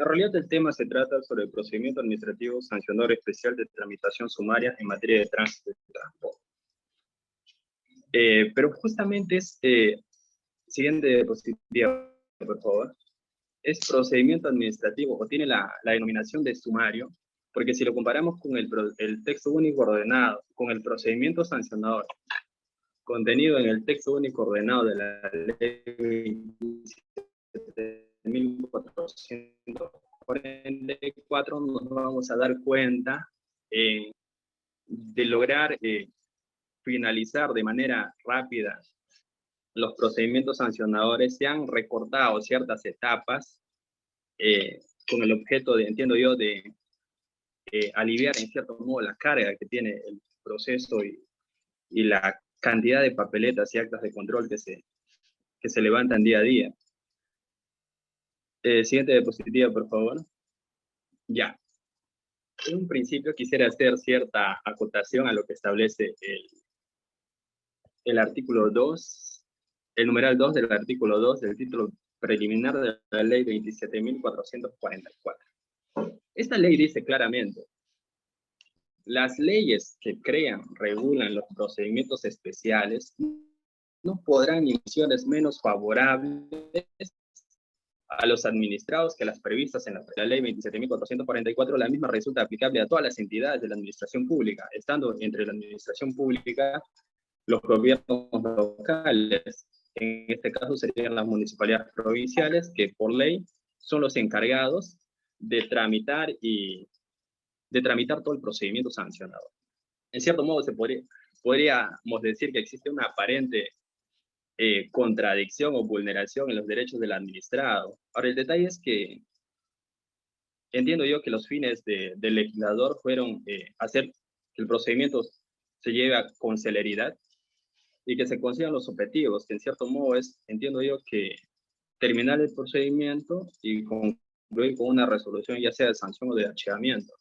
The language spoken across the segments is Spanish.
En realidad el tema se trata sobre el procedimiento administrativo sancionador especial de tramitación sumaria en materia de tránsito y transporte. Pero justamente es, siguiente diapositiva, por favor, es procedimiento administrativo o tiene la denominación de sumario, porque si lo comparamos con el texto único ordenado, con el procedimiento sancionador contenido en el texto único ordenado de la ley 27.444, nos vamos a dar cuenta de lograr finalizar de manera rápida los procedimientos sancionadores. Se han recortado ciertas etapas con el objeto de, entiendo yo, de aliviar en cierto modo la carga que tiene el proceso y la cantidad de papeletas y actas de control que se levantan día a día. Siguiente diapositiva, por favor. Ya. En un principio quisiera hacer cierta acotación a lo que establece el artículo 2, el numeral 2 del artículo 2 del título preliminar de la ley 27.444. Esta ley dice claramente: las leyes que crean, regulan los procedimientos especiales no podrán emisiones menos favorables a los administrados que las previstas en la ley 27.444. La misma resulta aplicable a todas las entidades de la administración pública, estando entre la administración pública los gobiernos locales. En este caso serían las municipalidades provinciales, que por ley son los encargados de tramitar todo el procedimiento sancionador. En cierto modo podríamos decir que existe una aparente contradicción o vulneración en los derechos del administrado. Ahora, el detalle es que entiendo yo que los fines del legislador fueron hacer que el procedimiento se lleve con celeridad y que se consigan los objetivos, que en cierto modo es, entiendo yo, que terminar el procedimiento y concluir con una resolución, ya sea de sanción o de archivamiento.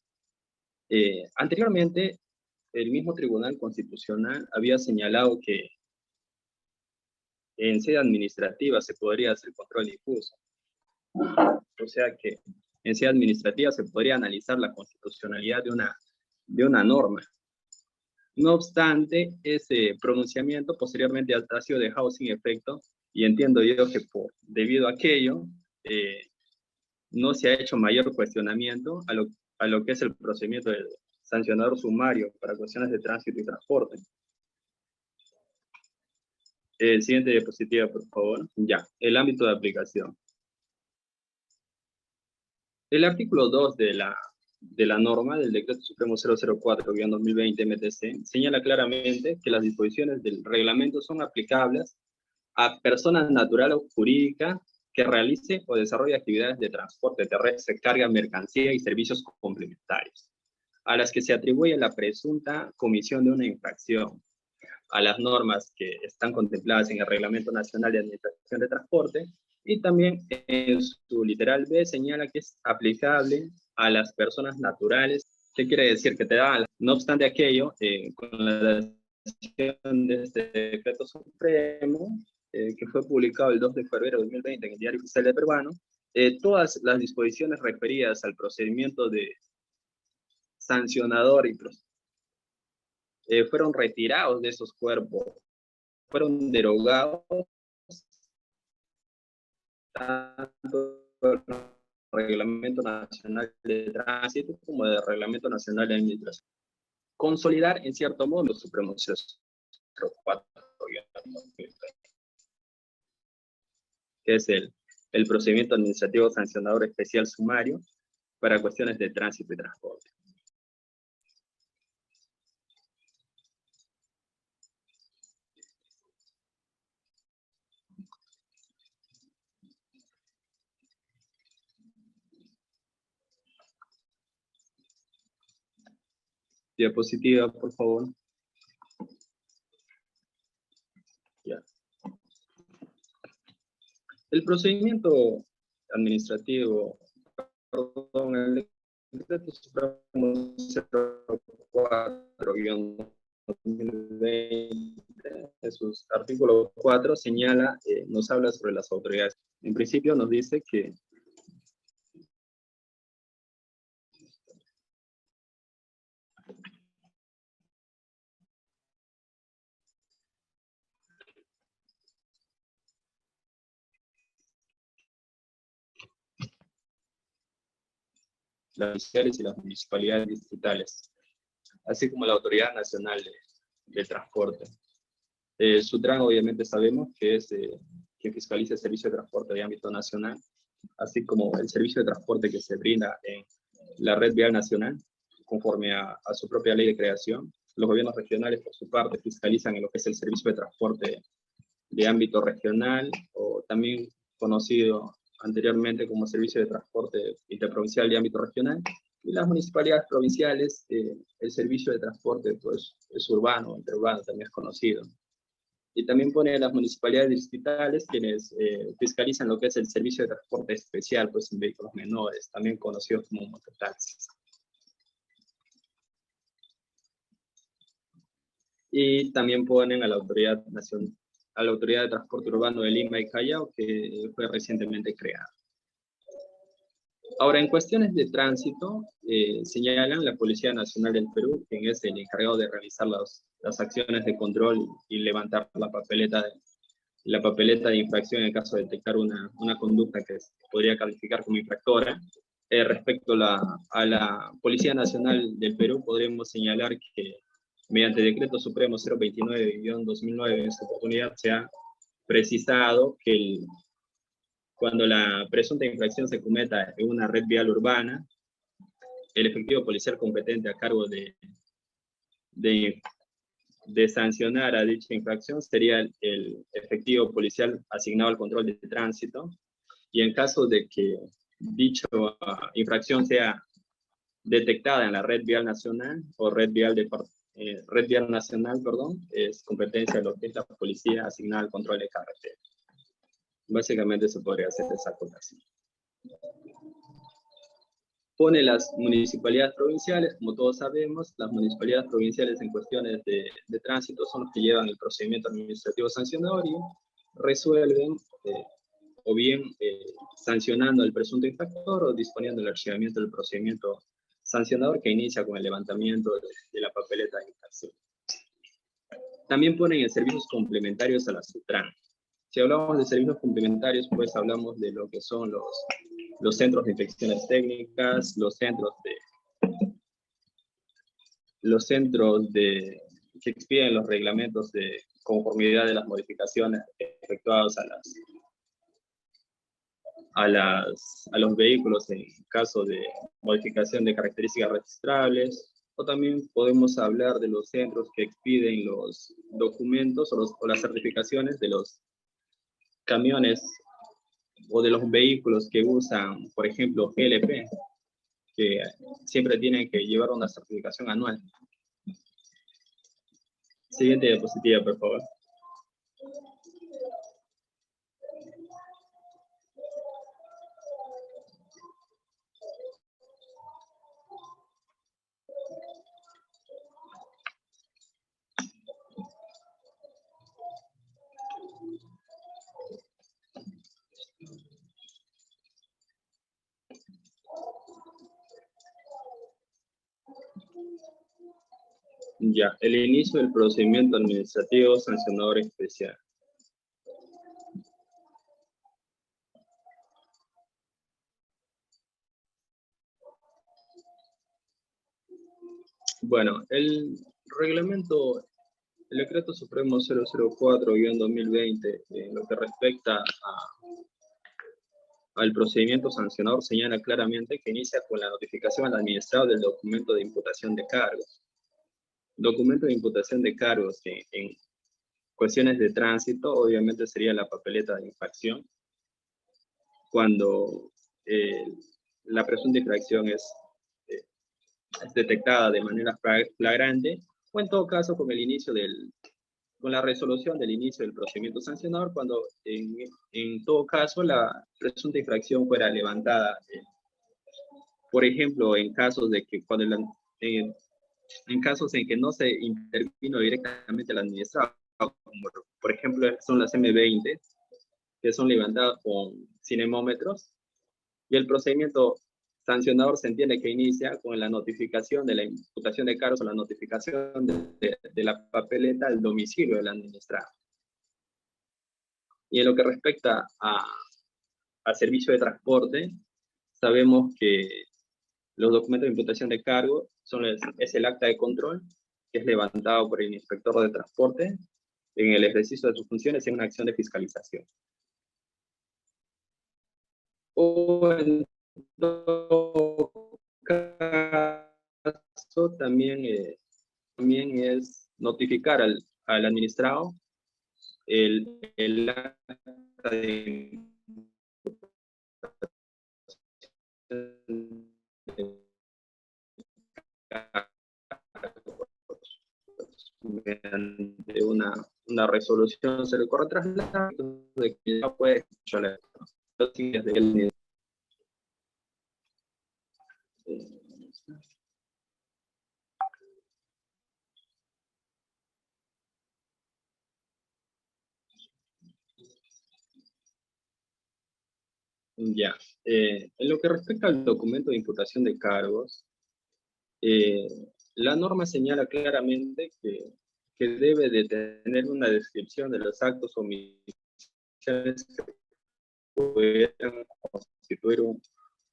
Anteriormente, el mismo Tribunal Constitucional había señalado que en sede administrativa se podría hacer control difuso. O sea que en sede administrativa se podría analizar la constitucionalidad de una norma. No obstante, ese pronunciamiento posteriormente ha sido dejado sin efecto, y entiendo yo que debido a aquello no se ha hecho mayor cuestionamiento a lo que es el procedimiento del sancionador sumario para cuestiones de tránsito y transporte. Siguiente diapositiva, por favor. Ya, el ámbito de aplicación. El artículo 2 de la norma del Decreto Supremo 004-2020 MTC señala claramente que las disposiciones del reglamento son aplicables a personas natural o jurídica que realice o desarrolle actividades de transporte terrestre, carga, mercancía y servicios complementarios, a las que se atribuye la presunta comisión de una infracción a las normas que están contempladas en el Reglamento Nacional de Administración de Transporte, y también en su literal B señala que es aplicable a las personas naturales. ¿Qué quiere decir? Que te da, no obstante aquello, con la decisión de este Decreto Supremo, que fue publicado el 2 de febrero de 2020 en el Diario Oficial del Peruano, todas las disposiciones referidas al procedimiento de sancionador y fueron retirados de esos cuerpos, fueron derogados tanto del Reglamento Nacional de Tránsito como del Reglamento Nacional de Administración. Consolidar, en cierto modo, los supremos 04, que es el procedimiento administrativo sancionador especial sumario para cuestiones de tránsito y transporte. Diapositiva, por favor. Ya. El procedimiento administrativo, perdón, el Decreto Supremo 04-2020, en sus artículos 4, señala, nos habla sobre las autoridades. En principio nos dice que las municipales y las municipalidades distritales, así como la Autoridad Nacional de Transporte. Sutran, obviamente, sabemos que es quien fiscaliza el servicio de transporte de ámbito nacional, así como el servicio de transporte que se brinda en la red vial nacional, conforme a su propia ley de creación. Los gobiernos regionales, por su parte, fiscalizan en lo que es el servicio de transporte de ámbito regional, o también conocido anteriormente como servicio de transporte interprovincial de ámbito regional, y las municipalidades provinciales, el servicio de transporte pues, es urbano, interurbano también es conocido. Y también pone a las municipalidades distritales, quienes fiscalizan lo que es el servicio de transporte especial, pues en vehículos menores, también conocidos como mototaxis. Y también ponen a la Autoridad Nacional, a la Autoridad de Transporte Urbano de Lima y Callao, que fue recientemente creada. Ahora, en cuestiones de tránsito, señalan la Policía Nacional del Perú, quien es el encargado de realizar las acciones de control y levantar la papeleta de infracción en el caso de detectar una conducta que podría calificar como infractora. Respecto a la Policía Nacional del Perú, podremos señalar que mediante Decreto Supremo 029-2009, en esta oportunidad se ha precisado que cuando la presunta infracción se cometa en una red vial urbana, el efectivo policial competente a cargo de sancionar a dicha infracción sería el efectivo policial asignado al control de tránsito, y en caso de que dicha infracción sea detectada en la red vial nacional o red vial nacional, es competencia de lo que es la policía asignada al control de carretera. Básicamente se podría hacer esa acotación. Pone las municipalidades provinciales, como todos sabemos, las municipalidades provinciales en cuestiones de tránsito son los que llevan el procedimiento administrativo sancionador y resuelven o bien sancionando al presunto infractor o disponiendo el archivamiento del procedimiento sancionador que inicia con el levantamiento de la papeleta de infracción. También ponen servicios complementarios a la Sutran. Si hablamos de servicios complementarios, pues hablamos de lo que son los centros de inspecciones técnicas, los centros que expiden los reglamentos de conformidad de las modificaciones efectuadas a los vehículos en caso de modificación de características registrables, o también podemos hablar de los centros que expiden los documentos o las certificaciones de los camiones o de los vehículos que usan, por ejemplo, GLP, que siempre tienen que llevar una certificación anual. Siguiente diapositiva, por favor. Ya, el inicio del procedimiento administrativo sancionador especial. Bueno, el decreto supremo 004-2020, en lo que respecta al procedimiento sancionador, señala claramente que inicia con la notificación al administrado del documento de imputación de cargos. Documento de imputación de cargos que en cuestiones de tránsito, obviamente sería la papeleta de infracción, cuando la presunta infracción es detectada de manera flagrante, o en todo caso con la resolución del inicio del procedimiento sancionador, cuando en todo caso la presunta infracción fuera levantada. Por ejemplo, en casos de que en casos en que no se intervino directamente el administrado, como por ejemplo son las M20, que son levantadas con cinemómetros, y el procedimiento sancionador se entiende que inicia con la notificación de la imputación de cargos o la notificación de la papeleta al domicilio del administrado. Y en lo que respecta a servicio de transporte, sabemos que Los documentos de imputación de cargo es el acta de control, que es levantado por el inspector de transporte en el ejercicio de sus funciones en una acción de fiscalización. O en todo caso, también es notificar al administrado el acta de mediante una resolución se le corre traslado de que ya puede escuchar los siguientes de él. Ya, en lo que respecta al documento de imputación de cargos, la norma señala claramente que debe de tener una descripción de los actos o omisiones que puedan constituir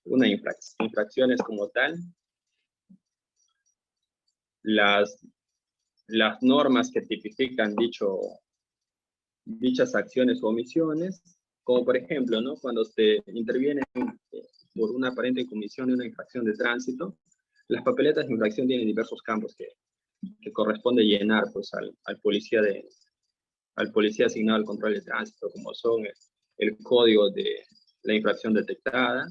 una infracción. Infracciones como tal, las normas que tipifican dichas acciones o omisiones, como por ejemplo, ¿no? Cuando se interviene por una aparente comisión de una infracción de tránsito, las papeletas de infracción tienen diversos campos que corresponde llenar pues, al policía asignado al control de tránsito, como son el código de la infracción detectada,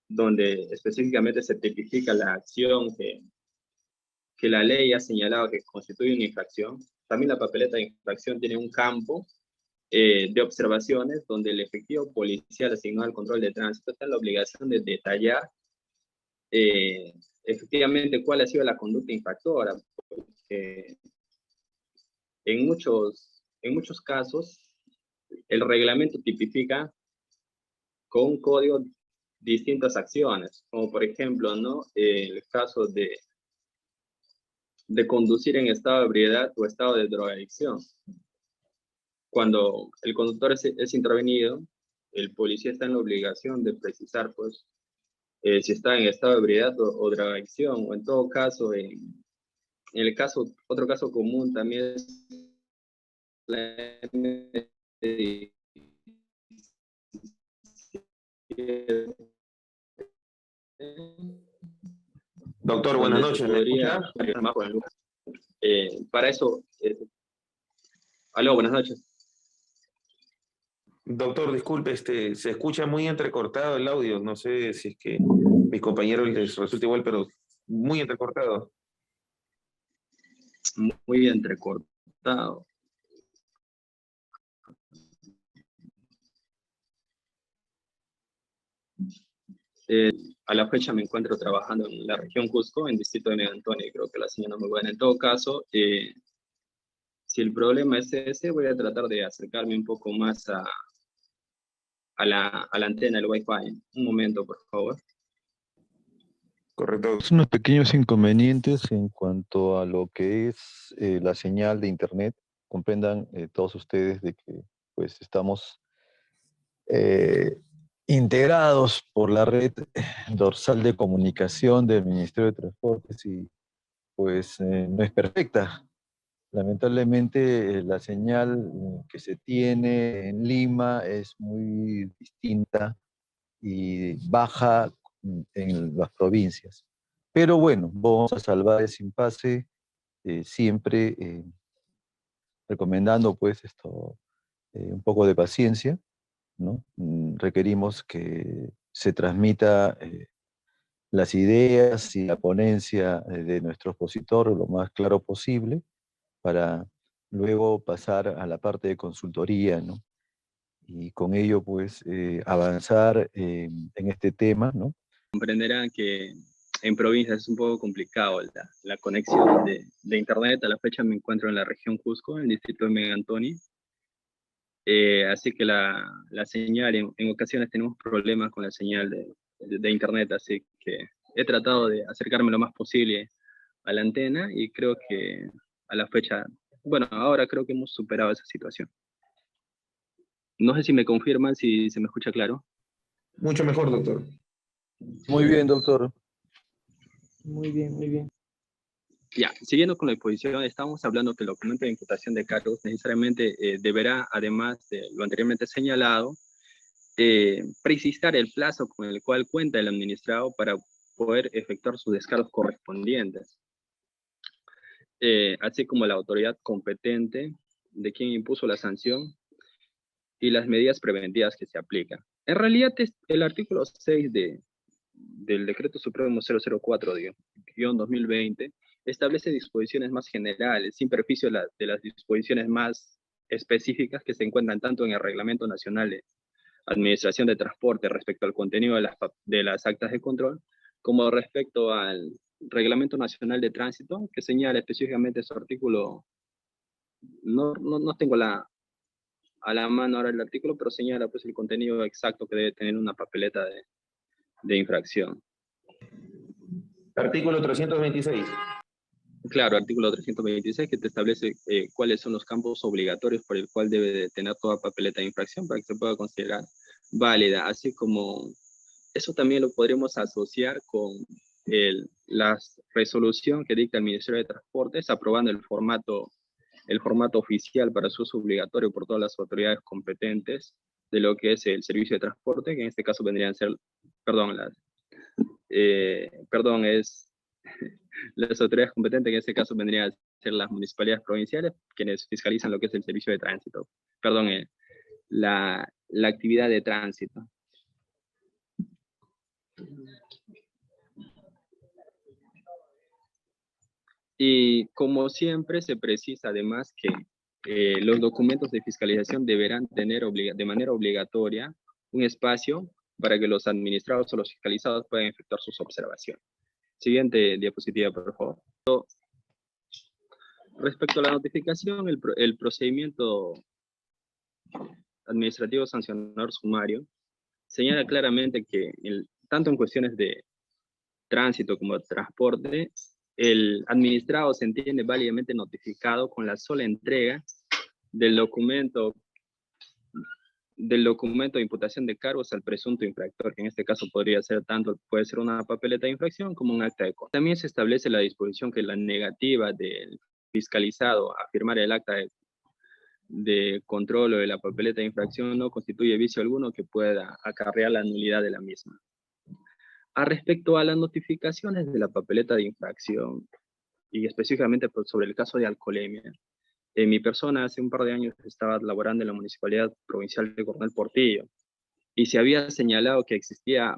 donde específicamente se tipifica la acción que la ley ha señalado que constituye una infracción. También la papeleta de infracción tiene un campo de observaciones donde el efectivo policial asignado al control de tránsito está en la obligación de detallar efectivamente cuál ha sido la conducta infractora, porque en muchos casos el reglamento tipifica con un código distintas acciones, como por ejemplo, ¿no? El caso de conducir en estado de ebriedad o estado de drogadicción. Cuando el conductor es intervenido, el policía está en la obligación de precisar, pues, si está en estado de ebriedad o drogadicción, o en todo caso, otro caso común también es la Doctor, buenas noches, ¿me escucha? Para eso, aló, buenas noches. Doctor, disculpe, se escucha muy entrecortado el audio. No sé si es que mis compañeros les resulta igual, pero muy entrecortado. Muy entrecortado. A la fecha me encuentro trabajando en la región Cusco, en el distrito de Mega Antonio, y creo que la señal no es muy buena. En todo caso, si el problema es ese, voy a tratar de acercarme un poco más a la antena del Wi-Fi. Un momento, por favor. Correcto. Unos pequeños inconvenientes en cuanto a lo que es la señal de internet. Comprendan todos ustedes de que pues estamos integrados por la red dorsal de comunicación del Ministerio de Transportes y pues no es perfecta. Lamentablemente la señal que se tiene en Lima es muy distinta y baja en las provincias. Pero bueno, vamos a salvar ese impasse siempre recomendando pues un poco de paciencia, ¿no? Requerimos que se transmita las ideas y la ponencia de nuestro expositor lo más claro posible para luego pasar a la parte de consultoría, ¿no? Y con ello pues avanzar en este tema, ¿no? Comprenderán que en provincias es un poco complicado la conexión de internet. A la fecha me encuentro en la región Cusco, en el distrito de Mega Antonio. Así que la señal, en ocasiones tenemos problemas con la señal de internet, así que he tratado de acercarme lo más posible a la antena y creo que a la fecha, bueno, ahora creo que hemos superado esa situación. No sé si me confirman, si se me escucha claro. Mucho mejor, doctor. Muy bien, doctor. Muy bien, muy bien. Ya, siguiendo con la exposición, estamos hablando que el documento de imputación de cargos necesariamente deberá, además de lo anteriormente señalado, precisar el plazo con el cual cuenta el administrado para poder efectuar sus descargos correspondientes, así como la autoridad competente de quien impuso la sanción y las medidas preventivas que se aplican. En realidad, el artículo 6 del Decreto Supremo 004-2020 establece disposiciones más generales, sin perjuicio de las disposiciones más específicas que se encuentran tanto en el Reglamento Nacional de Administración de Transporte respecto al contenido de las actas de control, como respecto al Reglamento Nacional de Tránsito, que señala específicamente su artículo, no tengo a la mano ahora el artículo, pero señala pues el contenido exacto que debe tener una papeleta de infracción. Artículo 326. Claro, artículo 326 que te establece cuáles son los campos obligatorios por el cual debe de tener toda papeleta de infracción para que se pueda considerar válida, así como eso también lo podremos asociar con la resolución que dicta el Ministerio de Transportes aprobando el formato oficial para su uso obligatorio por todas las autoridades competentes de lo que es el servicio de transporte, que en este caso vendrían a ser, es las autoridades competentes, que en este caso vendrían a ser las municipalidades provinciales, quienes fiscalizan lo que es el servicio de tránsito, la actividad de tránsito. Y como siempre se precisa además que los documentos de fiscalización deberán tener de manera obligatoria un espacio para que los administrados o los fiscalizados puedan efectuar sus observaciones. Siguiente diapositiva, por favor. Respecto a la notificación, el procedimiento administrativo sancionador sumario señala claramente que tanto en cuestiones de tránsito como de transporte, el administrado se entiende válidamente notificado con la sola entrega del documento de imputación de cargos al presunto infractor, que en este caso puede ser una papeleta de infracción como un acta de control. También se establece la disposición que la negativa del fiscalizado a firmar el acta de control o de la papeleta de infracción no constituye vicio alguno que pueda acarrear la nulidad de la misma. Respecto a las notificaciones de la papeleta de infracción, y específicamente sobre el caso de alcoholemia, mi persona hace un par de años estaba laborando en la Municipalidad Provincial de Coronel Portillo, y se había señalado que existía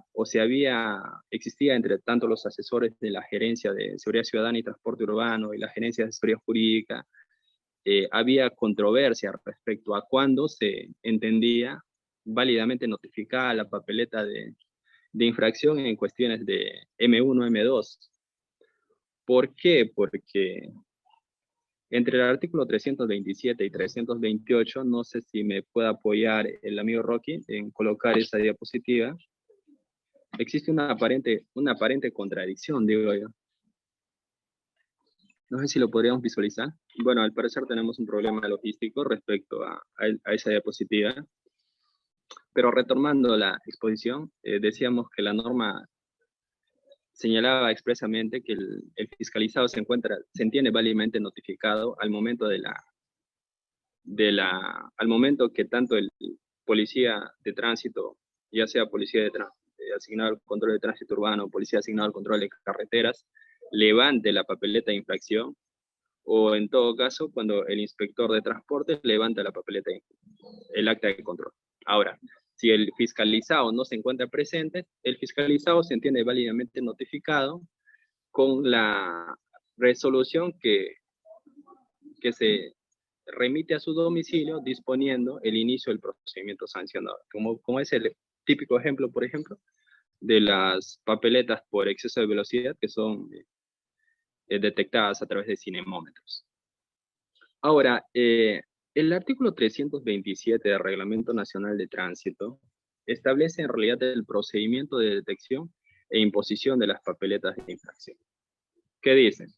entre tanto los asesores de la Gerencia de Seguridad Ciudadana y Transporte Urbano y la Gerencia de Asesoría Jurídica, había controversia respecto a cuándo se entendía válidamente notificada la papeleta de infracción en cuestiones de M1, M2. ¿Por qué? Porque entre el artículo 327 y 328, no sé si me puede apoyar el amigo Rocky en colocar esa diapositiva, existe una aparente contradicción, digo yo. No sé si lo podríamos visualizar. Bueno, al parecer tenemos un problema logístico respecto a esa diapositiva. Pero retomando la exposición, decíamos que la norma señalaba expresamente que el fiscalizado se entiende válidamente notificado al momento al momento que tanto el policía de tránsito, ya sea policía asignado al control de tránsito urbano, policía asignado al control de carreteras, levante la papeleta de infracción, o en todo caso, cuando el inspector de transporte levanta la papeleta, el acta de control. Ahora, si el fiscalizado no se encuentra presente, el fiscalizado se entiende válidamente notificado con la resolución que se remite a su domicilio disponiendo el inicio del procedimiento sancionador, como es el típico ejemplo, por ejemplo, de las papeletas por exceso de velocidad que son detectadas a través de cinemómetros. Ahora, el artículo 327 del Reglamento Nacional de Tránsito establece en realidad el procedimiento de detección e imposición de las papeletas de infracción. ¿Qué dicen?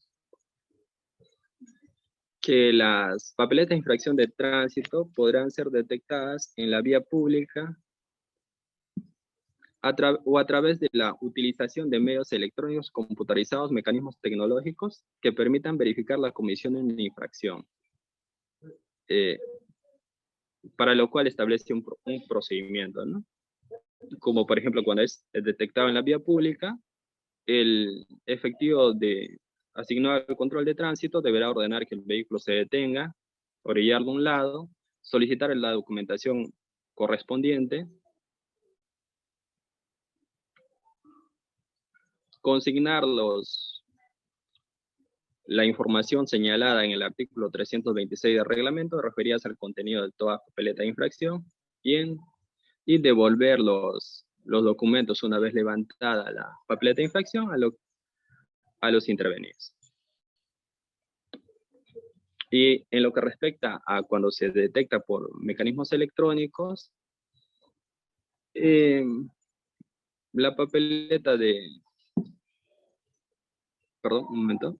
Que las papeletas de infracción de tránsito podrán ser detectadas en la vía pública o a través de la utilización de medios electrónicos computarizados, mecanismos tecnológicos que permitan verificar la comisión de una infracción, para lo cual establece un procedimiento, ¿no? Como por ejemplo cuando es detectado en la vía pública, el efectivo asignado al control de tránsito deberá ordenar que el vehículo se detenga, orillarlo a un lado, solicitar la documentación correspondiente, consignar la información señalada en el artículo 326 del reglamento referidas al contenido de toda papeleta de infracción y devolver los documentos una vez levantada la papeleta de infracción a los intervenidos. Y en lo que respecta a cuando se detecta por mecanismos electrónicos, la papeleta perdón, un momento.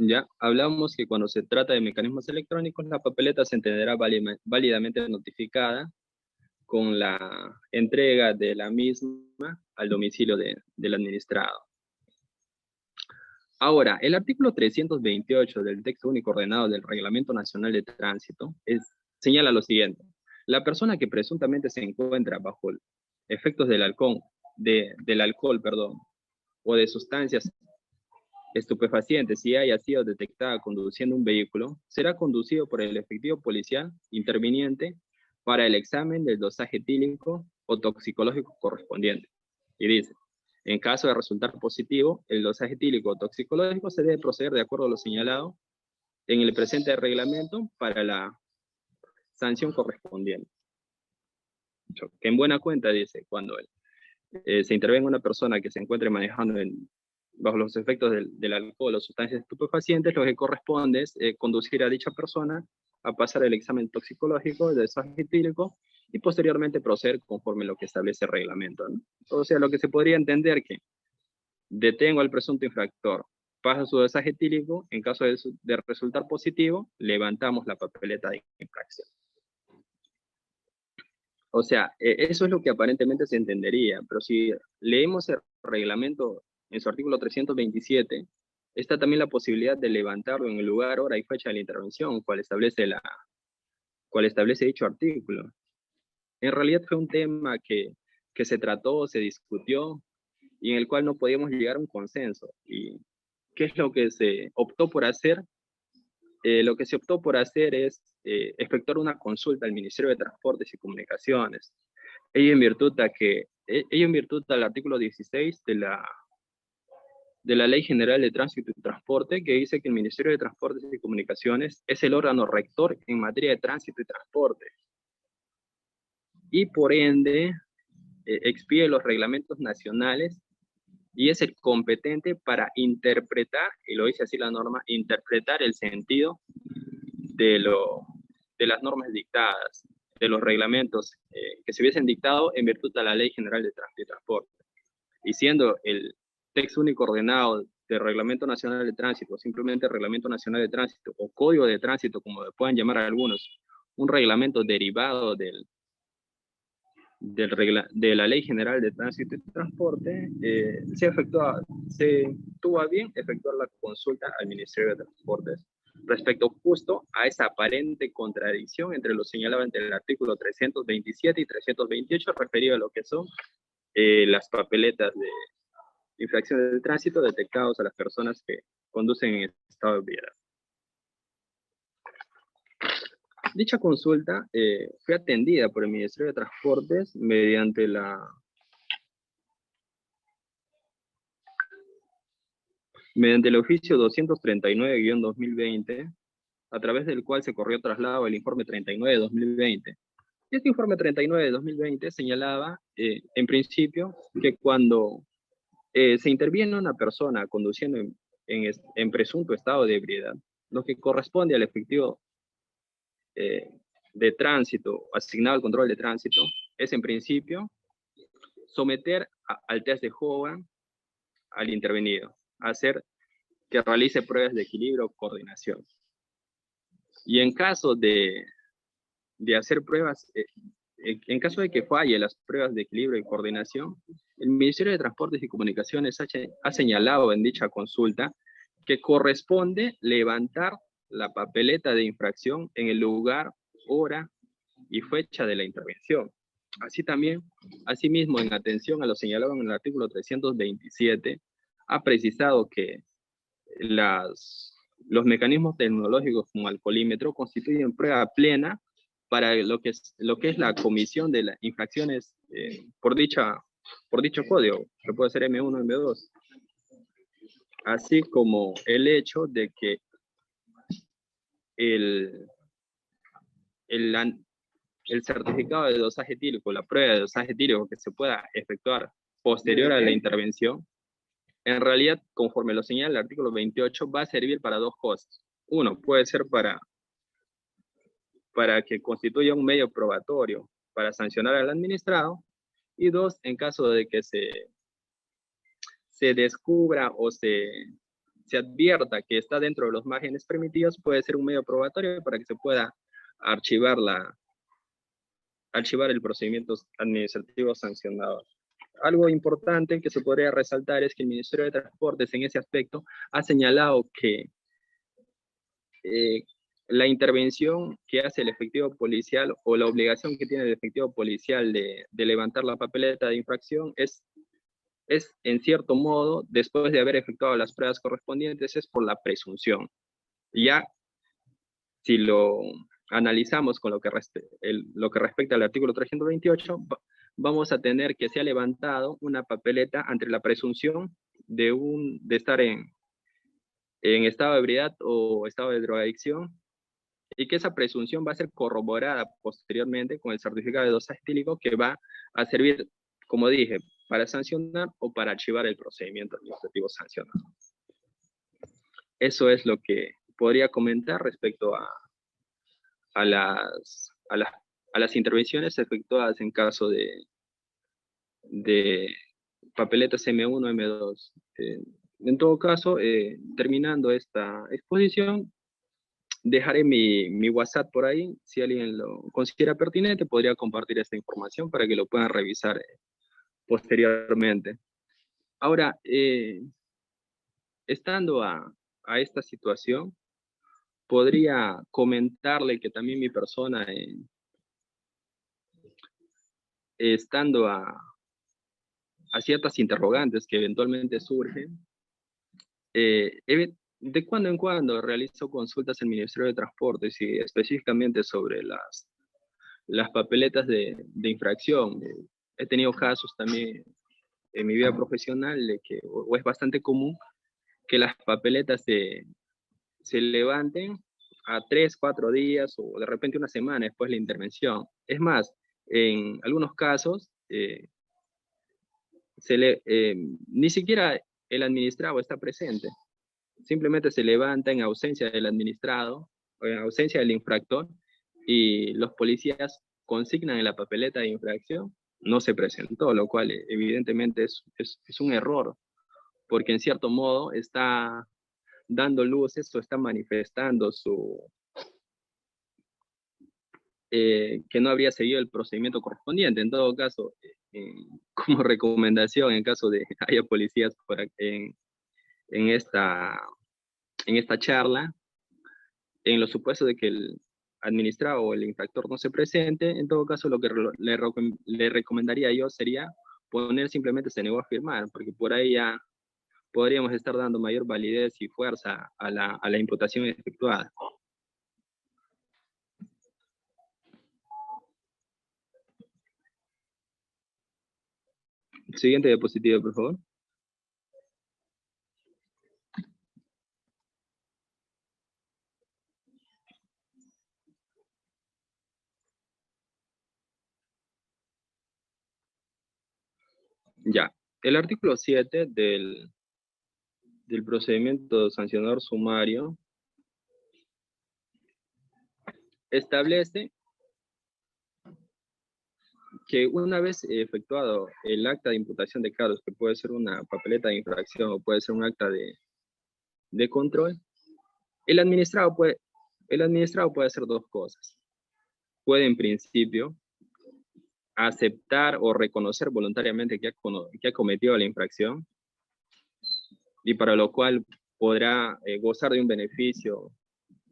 Ya hablamos que cuando se trata de mecanismos electrónicos, la papeleta se entenderá válidamente notificada con la entrega de la misma al domicilio del administrado. Ahora, el artículo 328 del texto único ordenado del Reglamento Nacional de Tránsito señala lo siguiente: la persona que presuntamente se encuentra bajo efectos del alcohol, o de sustancias estupefacientes y haya sido detectada conduciendo un vehículo, será conducido por el efectivo policial interviniente para el examen del dosaje etílico o toxicológico correspondiente. Y dice, en caso de resultar positivo, el dosaje etílico o toxicológico se debe proceder de acuerdo a lo señalado en el presente reglamento para la sanción correspondiente. Que en buena cuenta dice, cuando se intervenga una persona que se encuentre manejando bajo los efectos del alcohol o sustancias estupefacientes, lo que corresponde es conducir a dicha persona a pasar el examen toxicológico, el dosaje etílico, y posteriormente proceder conforme lo que establece el reglamento, ¿no? O sea, lo que se podría entender que detengo al presunto infractor, pasa su dosaje etílico, en caso de resultar positivo, levantamos la papeleta de infracción. O sea, eso es lo que aparentemente se entendería, pero si leemos el reglamento en su artículo 327, está también la posibilidad de levantarlo en el lugar, hora y fecha de la intervención, cual establece dicho artículo. En realidad fue un tema que se trató, se discutió, y en el cual no podíamos llegar a un consenso. ¿Y qué es lo que se optó por hacer? Lo que se optó por hacer es efectuar una consulta al Ministerio de Transportes y Comunicaciones. Ello en virtud del artículo 16 de la Ley General de Tránsito y Transporte, que dice que el Ministerio de Transportes y Comunicaciones es el órgano rector en materia de tránsito y transporte. Y por ende, expide los reglamentos nacionales y es el competente para interpretar, y lo dice así la norma, interpretar el sentido de las normas dictadas, de los reglamentos que se hubiesen dictado en virtud de la Ley General de Tránsito y Transporte. Y siendo el texto único ordenado del Reglamento Nacional de Tránsito, simplemente Reglamento Nacional de Tránsito, o Código de Tránsito, como le puedan llamar a algunos, un reglamento derivado de la Ley General de Tránsito y Transporte, se tuvo a bien efectuar la consulta al Ministerio de Transportes respecto justo a esa aparente contradicción entre lo señalado entre el artículo 327 y 328 referido a lo que son las papeletas de infracciones de tránsito detectados a las personas que conducen en estado de ebriedad. Dicha consulta fue atendida por el Ministerio de Transportes mediante el oficio 239-2020, a través del cual se corrió traslado el informe 39 de 2020. Este informe 39 de 2020 señalaba, en principio, que cuando se interviene una persona conduciendo en presunto estado de ebriedad, lo que corresponde al efectivo de tránsito asignado al control de tránsito es en principio someter al test de Hogan al intervenido, hacer que realice pruebas de equilibrio o coordinación. Y en caso de hacer pruebas, en caso de que falle las pruebas de equilibrio y coordinación, el Ministerio de Transportes y Comunicaciones ha señalado en dicha consulta que corresponde levantar la papeleta de infracción en el lugar, hora y fecha de la intervención. Asimismo, en atención a lo señalado en el artículo 327, ha precisado que los mecanismos tecnológicos como alcoholímetro constituyen prueba plena para lo que es la comisión de las infracciones por dicho código, que puede ser M1 o M2. Así como el hecho de que el certificado de dosaje etílico, la prueba de dosaje etílico que se pueda efectuar posterior a la intervención, en realidad, conforme lo señala el artículo 28, va a servir para dos cosas. Uno, puede ser para que constituya un medio probatorio para sancionar al administrado, y dos, en caso de que se descubra o se advierta que está dentro de los márgenes permitidos, puede ser un medio probatorio para que se pueda archivar el procedimiento administrativo sancionador. Algo importante que se podría resaltar es que el Ministerio de Transportes en ese aspecto ha señalado que la intervención que hace el efectivo policial o la obligación que tiene el efectivo policial de levantar la papeleta de infracción es en cierto modo, después de haber efectuado las pruebas correspondientes, es por la presunción. Ya, si lo analizamos con lo que respecta al artículo 328, vamos a tener que se ha levantado una papeleta ante la presunción de estar en estado de ebriedad o estado de drogadicción, y que esa presunción va a ser corroborada posteriormente con el certificado de dosaje etílico, que va a servir, como dije, para sancionar o para archivar el procedimiento administrativo sancionado. Eso es lo que podría comentar respecto a las intervenciones efectuadas en caso de papeletas M1 o M2. En todo caso, terminando esta exposición, dejaré mi WhatsApp por ahí. Si alguien lo considera pertinente, podría compartir esta información para que lo puedan revisar posteriormente. Ahora, estando a esta situación, podría comentarle que también mi persona, estando a ciertas interrogantes que eventualmente surgen, de cuando en cuando realizo consultas en el Ministerio de Transportes y específicamente sobre las papeletas de infracción. He tenido casos también en mi vida profesional de que o es bastante común que las papeletas se levanten a 3, 4 días o de repente una semana después de la intervención. Es más, en algunos casos ni siquiera el administrado está presente. Simplemente se levanta en ausencia del administrado o en ausencia del infractor, y los policías consignan en la papeleta de infracción: no se presentó, lo cual evidentemente es un error, porque en cierto modo está dando luces o está manifestando que no habría seguido el procedimiento correspondiente. En todo caso, como recomendación, en caso de que haya policías en esta charla, en los supuestos de que el administrado o el infractor no se presente, en todo caso lo que le recomendaría yo sería poner simplemente se negó a firmar, porque por ahí ya podríamos estar dando mayor validez y fuerza a la imputación efectuada. Siguiente diapositiva, por favor. Ya, el artículo 7 del procedimiento sancionador sumario establece que una vez efectuado el acta de imputación de cargos, que puede ser una papeleta de infracción o puede ser un acta de control, el administrado puede hacer dos cosas. Puede, en principio, aceptar o reconocer voluntariamente que ha cometido la infracción, y para lo cual podrá gozar de un beneficio,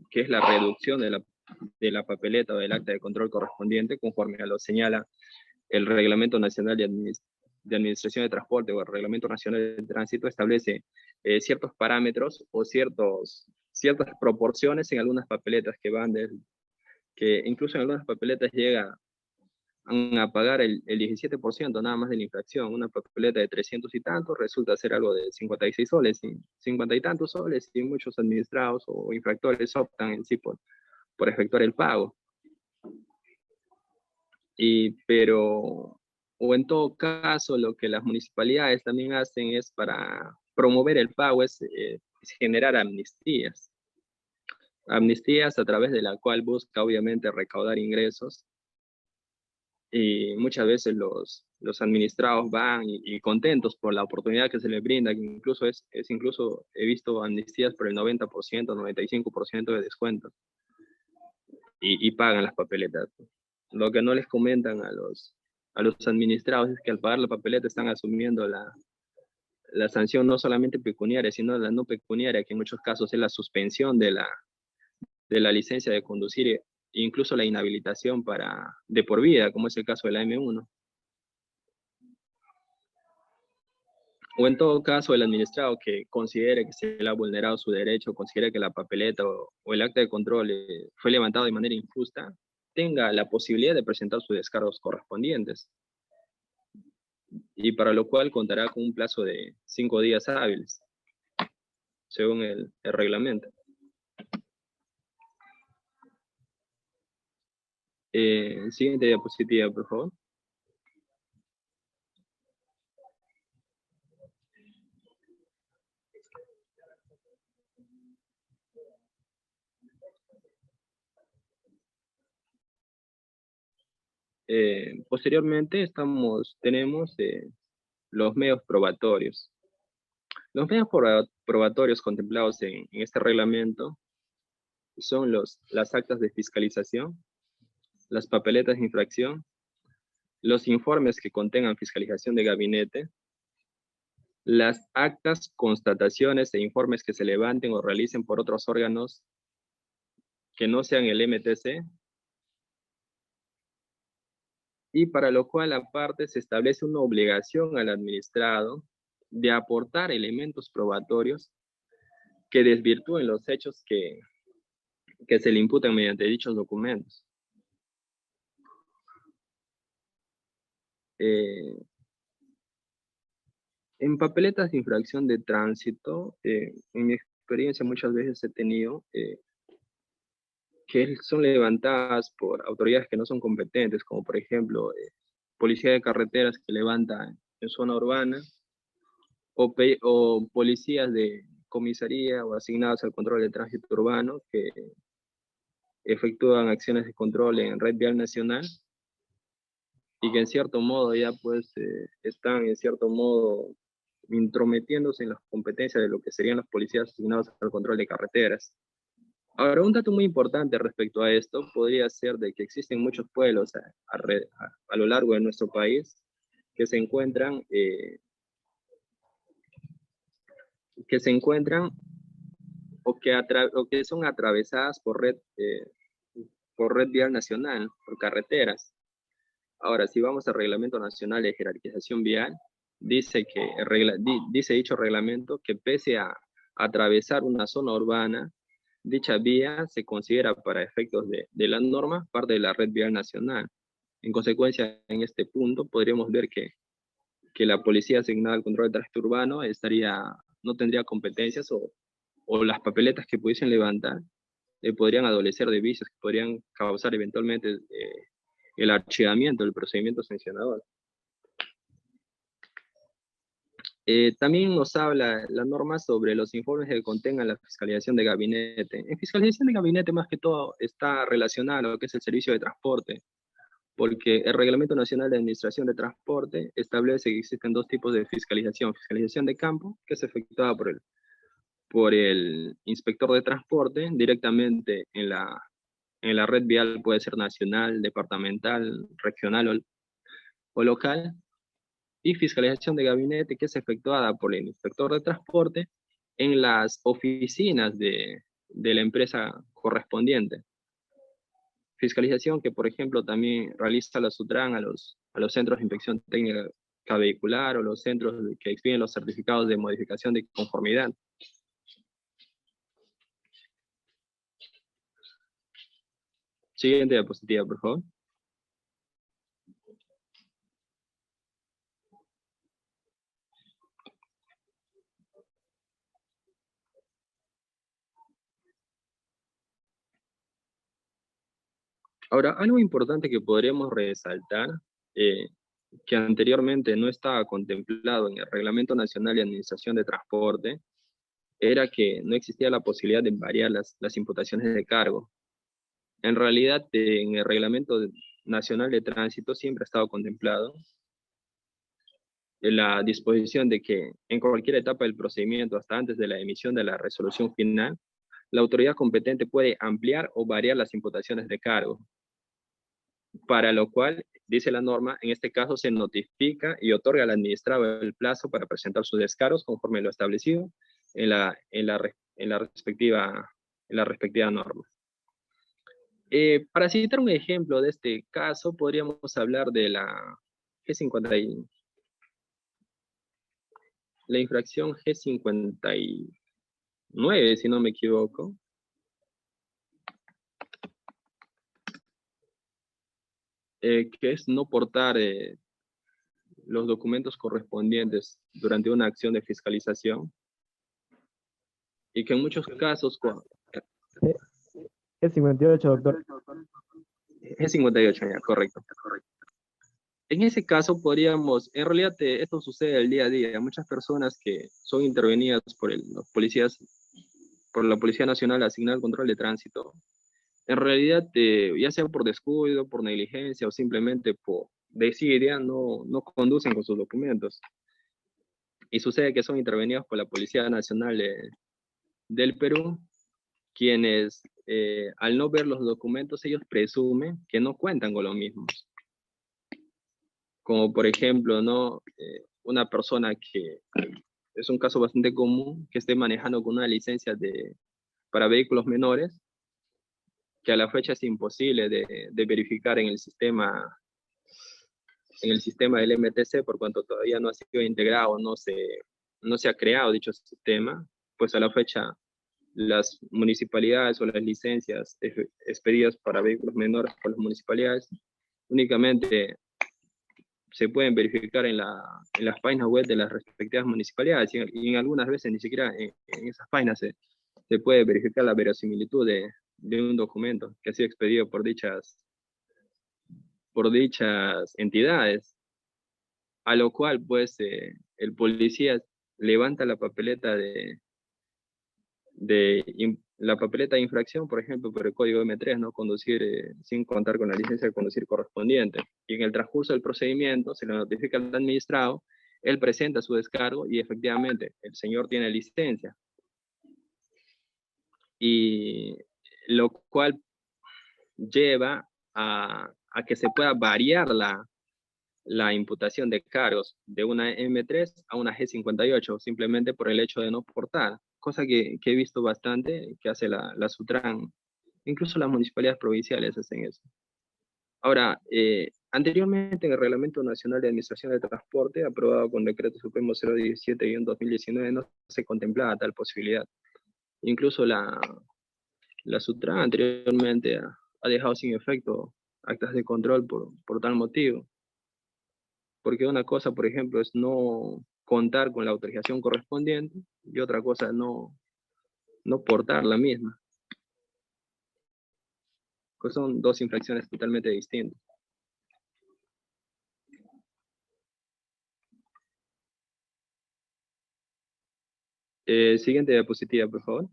que es la reducción de la papeleta o del acta de control correspondiente, conforme a lo señala el Reglamento Nacional de Administración de Transporte o el Reglamento Nacional de Tránsito. Establece ciertos parámetros o ciertas proporciones en algunas papeletas que incluso en algunas papeletas llegan a pagar el 17% nada más de la infracción. Una papeleta de 300 y tantos resulta ser algo de 56 soles, y 50 y tantos soles, y muchos administrados o infractores optan en sí por efectuar el pago. O en todo caso, lo que las municipalidades también hacen es, para promover el pago, es generar amnistías. Amnistías a través de la cual busca obviamente recaudar ingresos, y muchas veces los administrados van y contentos por la oportunidad que se les brinda, que incluso incluso he visto amnistías por el 90%, 95% de descuento, y pagan las papeletas. Lo que no les comentan a los administrados es que al pagar la papeleta están asumiendo la sanción no solamente pecuniaria, sino la no pecuniaria, que en muchos casos es la suspensión de la licencia de conducir, e incluso la inhabilitación de por vida, como es el caso de la M1. O en todo caso, el administrado que considere que se le ha vulnerado su derecho, considere que la papeleta o el acta de control fue levantado de manera injusta, tenga la posibilidad de presentar sus descargos correspondientes, y para lo cual contará con un plazo de 5 días hábiles, según el reglamento. Siguiente diapositiva, por favor. Posteriormente tenemos los medios probatorios. Los medios probatorios contemplados en este reglamento son las actas de fiscalización, las papeletas de infracción, los informes que contengan fiscalización de gabinete, las actas, constataciones e informes que se levanten o realicen por otros órganos que no sean el MTC, y para lo cual aparte se establece una obligación al administrado de aportar elementos probatorios que desvirtúen los hechos que se le imputan mediante dichos documentos. En papeletas de infracción de tránsito, en mi experiencia muchas veces he tenido que son levantadas por autoridades que no son competentes, como por ejemplo policía de carreteras que levanta en zona urbana, o policías de comisaría o asignados al control de tránsito urbano que efectúan acciones de control en red vial nacional, y que en cierto modo ya pues están en cierto modo intrometiéndose en las competencias de lo que serían los policías asignados al control de carreteras. Ahora, un dato muy importante respecto a esto podría ser de que existen muchos pueblos a lo largo de nuestro país que se encuentran o que son atravesadas por red vial nacional, por carreteras. Ahora, si vamos al Reglamento Nacional de Jerarquización Vial, dice dicho reglamento que pese a atravesar una zona urbana, dicha vía se considera para efectos de la norma parte de la red vial nacional. En consecuencia, en este punto podríamos ver que la policía asignada al control de tránsito urbano no tendría competencias, o las papeletas que pudiesen levantar podrían adolecer de vicios que podrían causar eventualmente el archivamiento del procedimiento sancionador. También nos habla la norma sobre los informes que contengan la fiscalización de gabinete. En fiscalización de gabinete más que todo está relacionada a lo que es el servicio de transporte, porque el Reglamento Nacional de Administración de Transporte establece que existen dos tipos de fiscalización. Fiscalización de campo, que es efectuada por el inspector de transporte directamente en la red vial, puede ser nacional, departamental, regional o local, y fiscalización de gabinete, que es efectuada por el inspector de transporte en las oficinas de la empresa correspondiente. Fiscalización que, por ejemplo, también realiza la SUTRAN a los centros de inspección técnica vehicular o los centros que expiden los certificados de modificación de conformidad. Siguiente diapositiva, por favor. Ahora, algo importante que podríamos resaltar, que anteriormente no estaba contemplado en el Reglamento Nacional de Administración de Transporte, era que no existía la posibilidad de variar las imputaciones de cargo. En realidad, en el Reglamento Nacional de Tránsito siempre ha estado contemplado la disposición de que en cualquier etapa del procedimiento, hasta antes de la emisión de la resolución final, la autoridad competente puede ampliar o variar las imputaciones de cargo, para lo cual, dice la norma, en este caso se notifica y otorga al administrado el plazo para presentar sus descargos conforme lo establecido en la respectiva norma. Para citar un ejemplo de este caso, podríamos hablar de la infracción G59, si no me equivoco. Que es no portar los documentos correspondientes durante una acción de fiscalización, y que en muchos casos... Es 58, doctor. Es 58, ya, correcto. En ese caso podríamos, en realidad esto sucede el día a día, muchas personas que son intervenidas por los policías, por la Policía Nacional asignada al control de tránsito, en realidad, ya sea por descuido, por negligencia o simplemente por desidia, no conducen con sus documentos. Y sucede que son intervenidos por la Policía Nacional del Perú, quienes al no ver los documentos, ellos presumen que no cuentan con los mismos. Como por ejemplo, ¿no? Una persona que es un caso bastante común, que esté manejando con una licencia para vehículos menores, que a la fecha es imposible de verificar en el sistema del MTC, por cuanto todavía no ha sido integrado, no se ha creado dicho sistema, pues a la fecha las municipalidades o las licencias expedidas para vehículos menores por las municipalidades únicamente se pueden verificar en las páginas web de las respectivas municipalidades, y en algunas veces ni siquiera en esas páginas se puede verificar la verosimilitud de un documento que ha sido expedido por dichas entidades, a lo cual pues el policía levanta la papeleta la papeleta de infracción, por ejemplo, por el código M3, ¿no? Conducir sin contar con la licencia de conducir correspondiente. Y en el transcurso del procedimiento se le notifica al administrado, él presenta su descargo y efectivamente el señor tiene licencia. Y lo cual lleva a que se pueda variar la imputación de cargos de una M3 a una G58, simplemente por el hecho de no portar, cosa que he visto bastante que hace la SUTRAN, incluso las municipalidades provinciales hacen eso. Ahora, anteriormente en el Reglamento Nacional de Administración de Transporte, aprobado con Decreto Supremo 017-2019, no se contemplaba tal posibilidad. Incluso la SUTRAN anteriormente ha dejado sin efecto actas de control por tal motivo. Porque una cosa, por ejemplo, es no contar con la autorización correspondiente y otra cosa es no portar la misma. Pues son dos infracciones totalmente distintas. Siguiente diapositiva, por favor.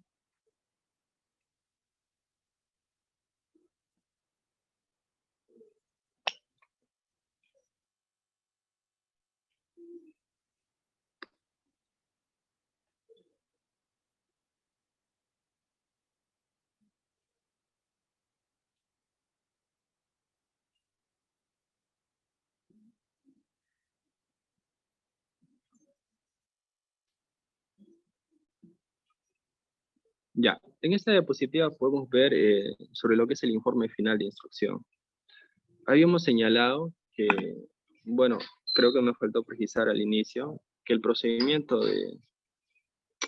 Ya, en esta diapositiva podemos ver sobre lo que es el informe final de instrucción. Habíamos señalado que, bueno, creo que me faltó precisar al inicio, que el procedimiento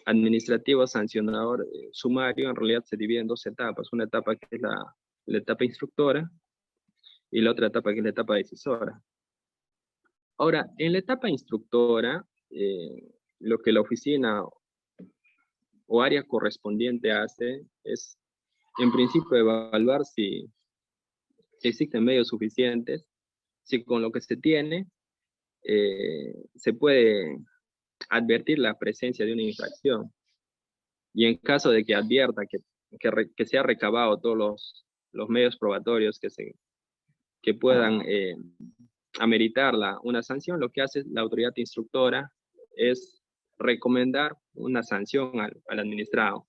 administrativo sancionador sumario en realidad se divide en dos etapas. Una etapa que es la etapa instructora y la otra etapa que es la etapa decisora. Ahora, en la etapa instructora, lo que la oficina o área correspondiente hace es, en principio, evaluar si existen medios suficientes, si con lo que se tiene se puede advertir la presencia de una infracción. Y en caso de que advierta que se ha recabado todos los medios probatorios que puedan ameritar una sanción, lo que hace la autoridad instructora es recomendar una sanción al administrado.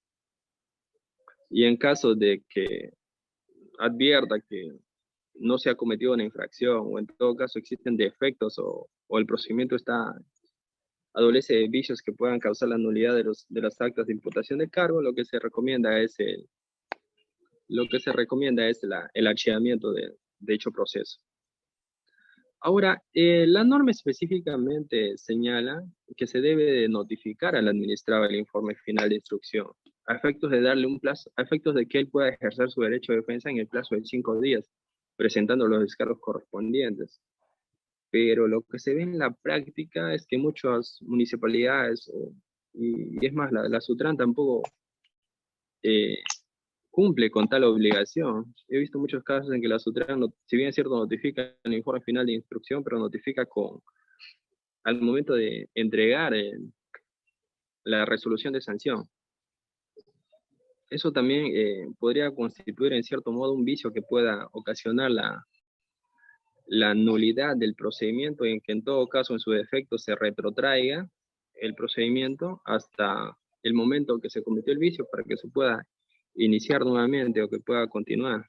Y en caso de que advierta que no se ha cometido una infracción o en todo caso existen defectos o el procedimiento adolece de vicios que puedan causar la nulidad de las actas de imputación de cargo, lo que se recomienda es el archivamiento de dicho proceso. Ahora, la norma específicamente señala que se debe de notificar al administrado el informe final de instrucción, a efectos de darle un plazo, a efectos de que él pueda ejercer su derecho de defensa en el plazo de 5 días, presentando los descargos correspondientes. Pero lo que se ve en la práctica es que muchas municipalidades, y es más, la Sutran tampoco cumple con tal obligación. He visto muchos casos en que la Sutran, si bien es cierto, notifica el informe final de instrucción, pero notifica al momento de entregar la resolución de sanción. Eso también podría constituir en cierto modo un vicio que pueda ocasionar la nulidad del procedimiento y en que en todo caso en su defecto se retrotraiga el procedimiento hasta el momento que se cometió el vicio para que se pueda iniciar nuevamente o que pueda continuar.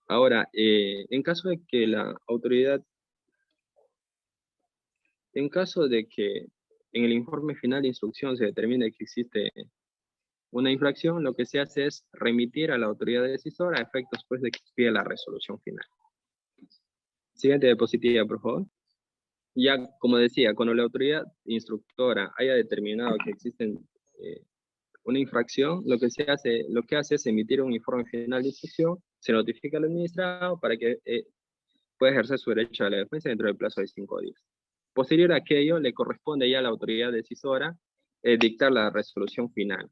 Ahora, en caso de que la autoridad, en caso de que en el informe final de instrucción se determine que existe una infracción, lo que se hace es remitir a la autoridad decisora a efectos pues de que expida la resolución final. Siguiente diapositiva, por favor. Ya, como decía, cuando la autoridad instructora haya determinado que existe una infracción, lo que hace es emitir un informe final de instrucción, se notifica al administrado para que pueda ejercer su derecho a la defensa dentro del plazo de 5 días. Posterior a aquello, le corresponde ya a la autoridad decisora dictar la resolución final.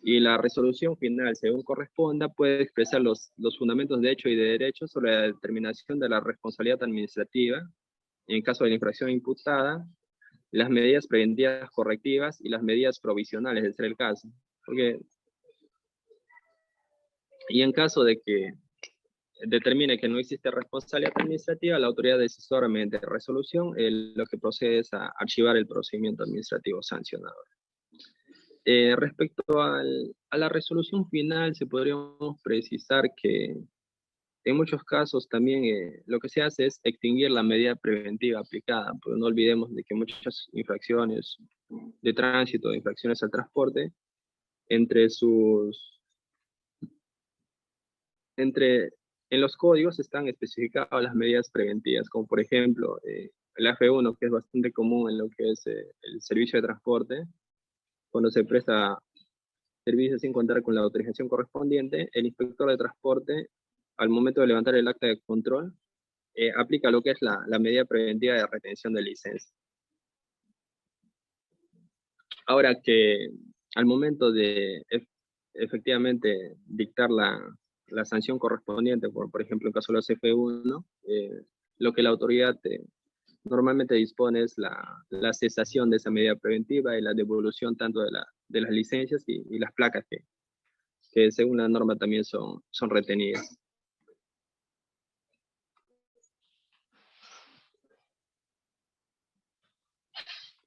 Y la resolución final, según corresponda, puede expresar los fundamentos de hecho y de derecho sobre la determinación de la responsabilidad administrativa, en caso de la infracción imputada, las medidas preventivas correctivas y las medidas provisionales, de ser el caso. Y en caso de que determine que no existe responsabilidad administrativa, la autoridad decisora, mediante resolución, lo que procede es a archivar el procedimiento administrativo sancionador. Respecto a la resolución final, se podríamos precisar que en muchos casos también lo que se hace es extinguir la medida preventiva aplicada, pues no olvidemos de que muchas infracciones de tránsito, infracciones al transporte, en los códigos están especificadas las medidas preventivas, como por ejemplo el AF1, que es bastante común en lo que es el servicio de transporte, cuando se presta servicio sin contar con la autorización correspondiente, el inspector de transporte, al momento de levantar el acta de control, aplica lo que es la medida preventiva de retención de licencia. Ahora que al momento de efectivamente dictar la sanción correspondiente, por ejemplo, en caso de los F1, lo que la autoridad normalmente dispone es la cesación de esa medida preventiva y la devolución tanto de las licencias y las placas que según la norma también son retenidas.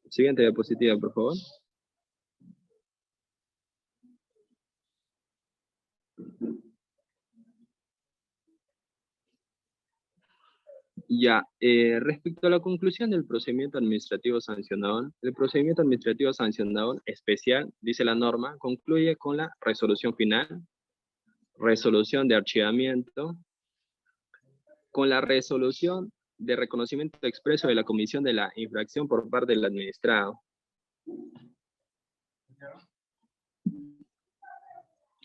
Siguiente diapositiva, por favor. Ya, respecto a la conclusión del procedimiento administrativo sancionador, el procedimiento administrativo sancionador especial, dice la norma, concluye con la resolución final, resolución de archivamiento, con la resolución de reconocimiento expreso de la comisión de la infracción por parte del administrado.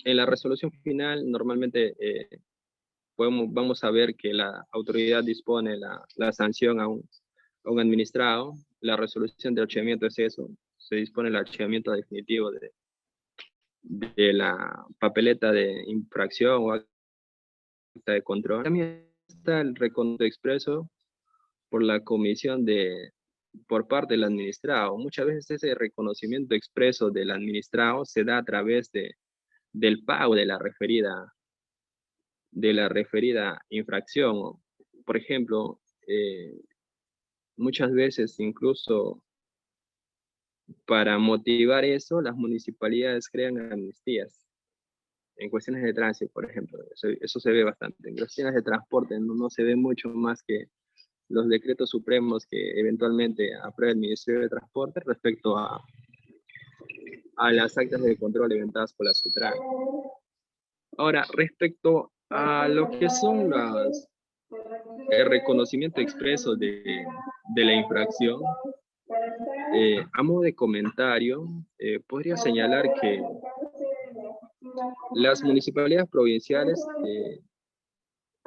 En la resolución final, normalmente vamos a ver que la autoridad dispone la sanción a un administrado. La resolución de archivamiento es eso, se dispone el archivamiento definitivo de la papeleta de infracción o acta de control. También está el reconocimiento expreso por la comisión por parte del administrado. Muchas veces ese reconocimiento expreso del administrado se da a través del pago de la referida infracción. Por ejemplo, muchas veces incluso para motivar eso, las municipalidades crean amnistías. En cuestiones de tránsito, por ejemplo, eso se ve bastante. En cuestiones de transporte no se ve mucho más que los decretos supremos que eventualmente aprueba el Ministerio de Transporte respecto a las actas de control inventadas por la SUTRAN. Ahora, respecto a lo que son el reconocimiento expreso de la infracción, a modo de comentario, podría señalar que las municipalidades provinciales,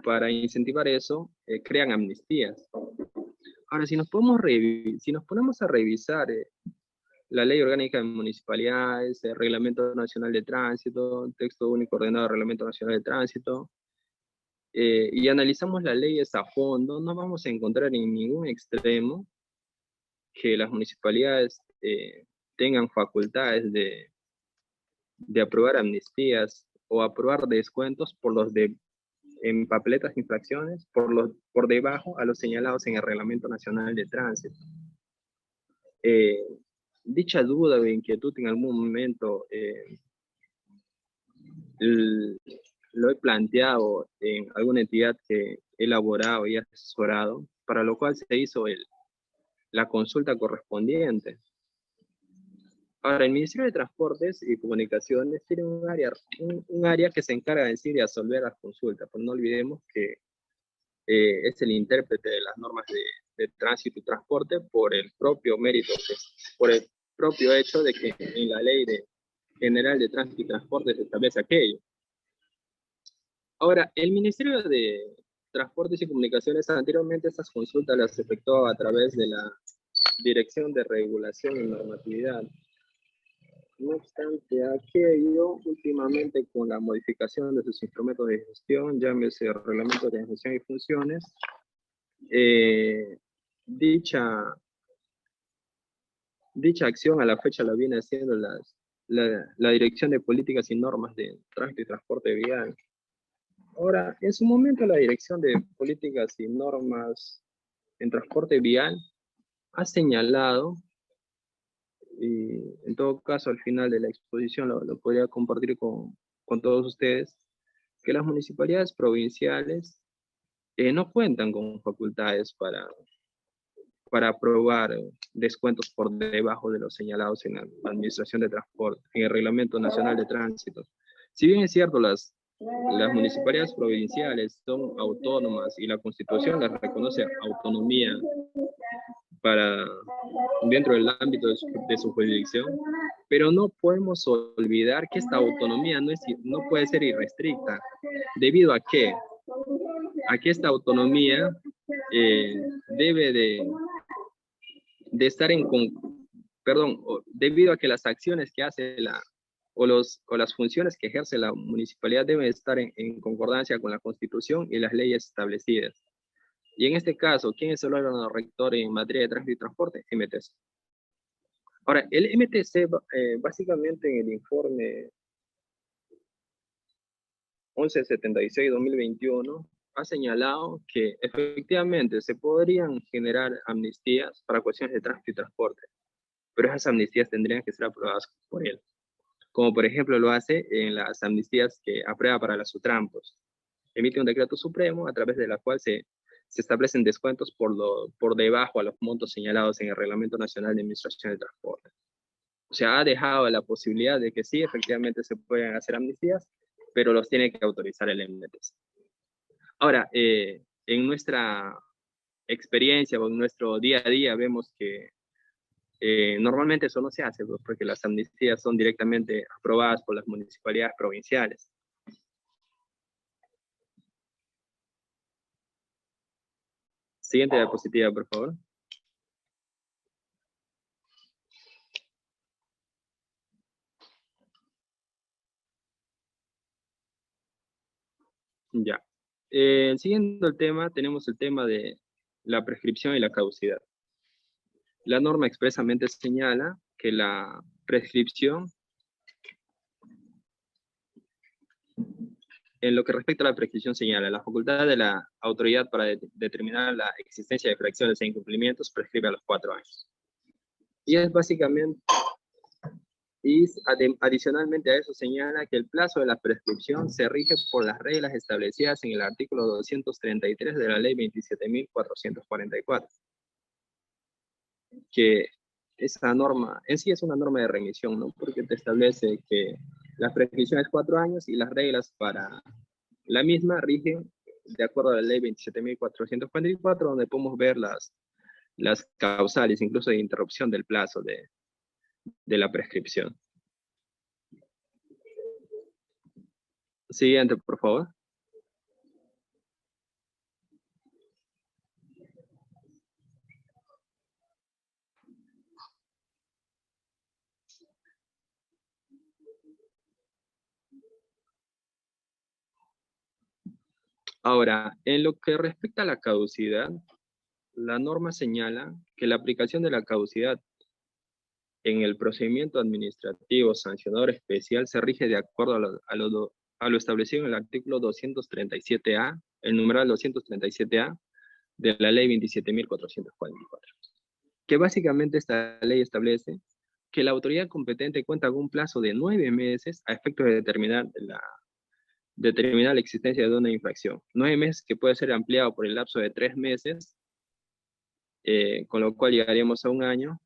para incentivar eso, crean amnistías. Ahora, si nos ponemos a revisar la Ley Orgánica de Municipalidades, el Reglamento Nacional de Tránsito, Texto Único Ordenado del Reglamento Nacional de Tránsito, y analizamos las leyes a fondo, no vamos a encontrar en ningún extremo que las municipalidades tengan facultades de aprobar amnistías o aprobar descuentos en papeletas de infracciones por debajo a los señalados en el Reglamento Nacional de Tránsito. Dicha duda o inquietud en algún momento lo he planteado en alguna entidad que he elaborado y asesorado, para lo cual se hizo la consulta correspondiente. Ahora, el Ministerio de Transportes y Comunicaciones tiene un área que se encarga en sí de resolver las consultas, pero no olvidemos que es el intérprete de las normas de tránsito y transporte por el propio mérito, por el propio hecho de que en la Ley General de Tránsito y Transporte se establece aquello. Ahora, el Ministerio de Transportes y Comunicaciones anteriormente estas consultas las efectuaba a través de la Dirección de Regulación y Normatividad. No obstante aquello, últimamente con la modificación de sus instrumentos de gestión, llámese Reglamento de Organización y Funciones, dicha acción a la fecha la viene haciendo la Dirección de Políticas y Normas de Tránsito y Transporte Vial. Ahora, en su momento la Dirección de Políticas y Normas en Transporte Vial ha señalado, y en todo caso al final de la exposición lo podría compartir con todos ustedes, que las municipalidades provinciales no cuentan con facultades para aprobar descuentos por debajo de los señalados en la Administración de Transporte, en el Reglamento Nacional de Tránsito. Si bien es cierto, las municipalidades provinciales son autónomas y la Constitución les reconoce autonomía dentro del ámbito de su jurisdicción, pero no podemos olvidar que esta autonomía no puede ser irrestricta, debido a que esta autonomía debe de estar debido a que las acciones que hace o las funciones que ejerce la municipalidad deben estar en concordancia con la Constitución y las leyes establecidas. Y en este caso, ¿quién es el órgano rector en materia de tránsito y transporte? MTC. Ahora, el MTC, básicamente en el informe 1176-2021, ha señalado que efectivamente se podrían generar amnistías para cuestiones de tránsito y transporte, pero esas amnistías tendrían que ser aprobadas por él, como por ejemplo lo hace en las amnistías que aprueba para las SUTRAN. Emite un decreto supremo a través de la cual se se establecen descuentos por debajo a los montos señalados en el Reglamento Nacional de Administración del Transporte. O sea, ha dejado la posibilidad de que sí, efectivamente se pueden hacer amnistías, pero los tiene que autorizar el MNTC. Ahora, en nuestra experiencia o en nuestro día a día vemos que normalmente eso no se hace, pues, porque las amnistías son directamente aprobadas por las municipalidades provinciales. Siguiente diapositiva, por favor. Ya. Siguiendo el tema, tenemos el tema de la prescripción y la caducidad. La norma expresamente señala que la prescripción, en lo que respecta a la prescripción, señala la facultad de la autoridad para determinar la existencia de infracciones e incumplimientos prescribe a los 4 años. Y es básicamente, adicionalmente a eso señala que el plazo de la prescripción se rige por las reglas establecidas en el artículo 233 de la ley 27.444. Que esa norma en sí es una norma de remisión, ¿no? Porque te establece que la prescripción es 4 años y las reglas para la misma rigen de acuerdo a la ley 27.444, donde podemos ver las causales, incluso de interrupción del plazo de la prescripción. Siguiente, por favor. Ahora, en lo que respecta a la caducidad, la norma señala que la aplicación de la caducidad en el procedimiento administrativo sancionador especial se rige de acuerdo a lo establecido en el artículo 237A, el numeral 237A de la ley 27.444, que básicamente esta ley establece que la autoridad competente cuenta con un plazo de 9 meses a efecto de determinar la existencia de una infracción. 9 meses que puede ser ampliado por el lapso de 3 meses, con lo cual llegaríamos a 1 año,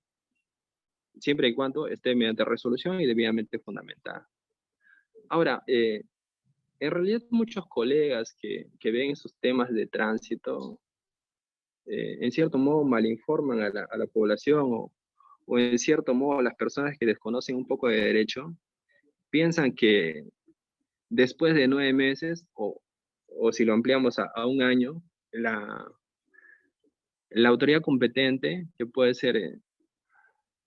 siempre y cuando esté mediante resolución y debidamente fundamentada. Ahora, en realidad muchos colegas que ven esos temas de tránsito, en cierto modo malinforman a la población o en cierto modo las personas que desconocen un poco de derecho, piensan que después de 9 meses o si lo ampliamos a 1 año, la autoridad competente, que puede ser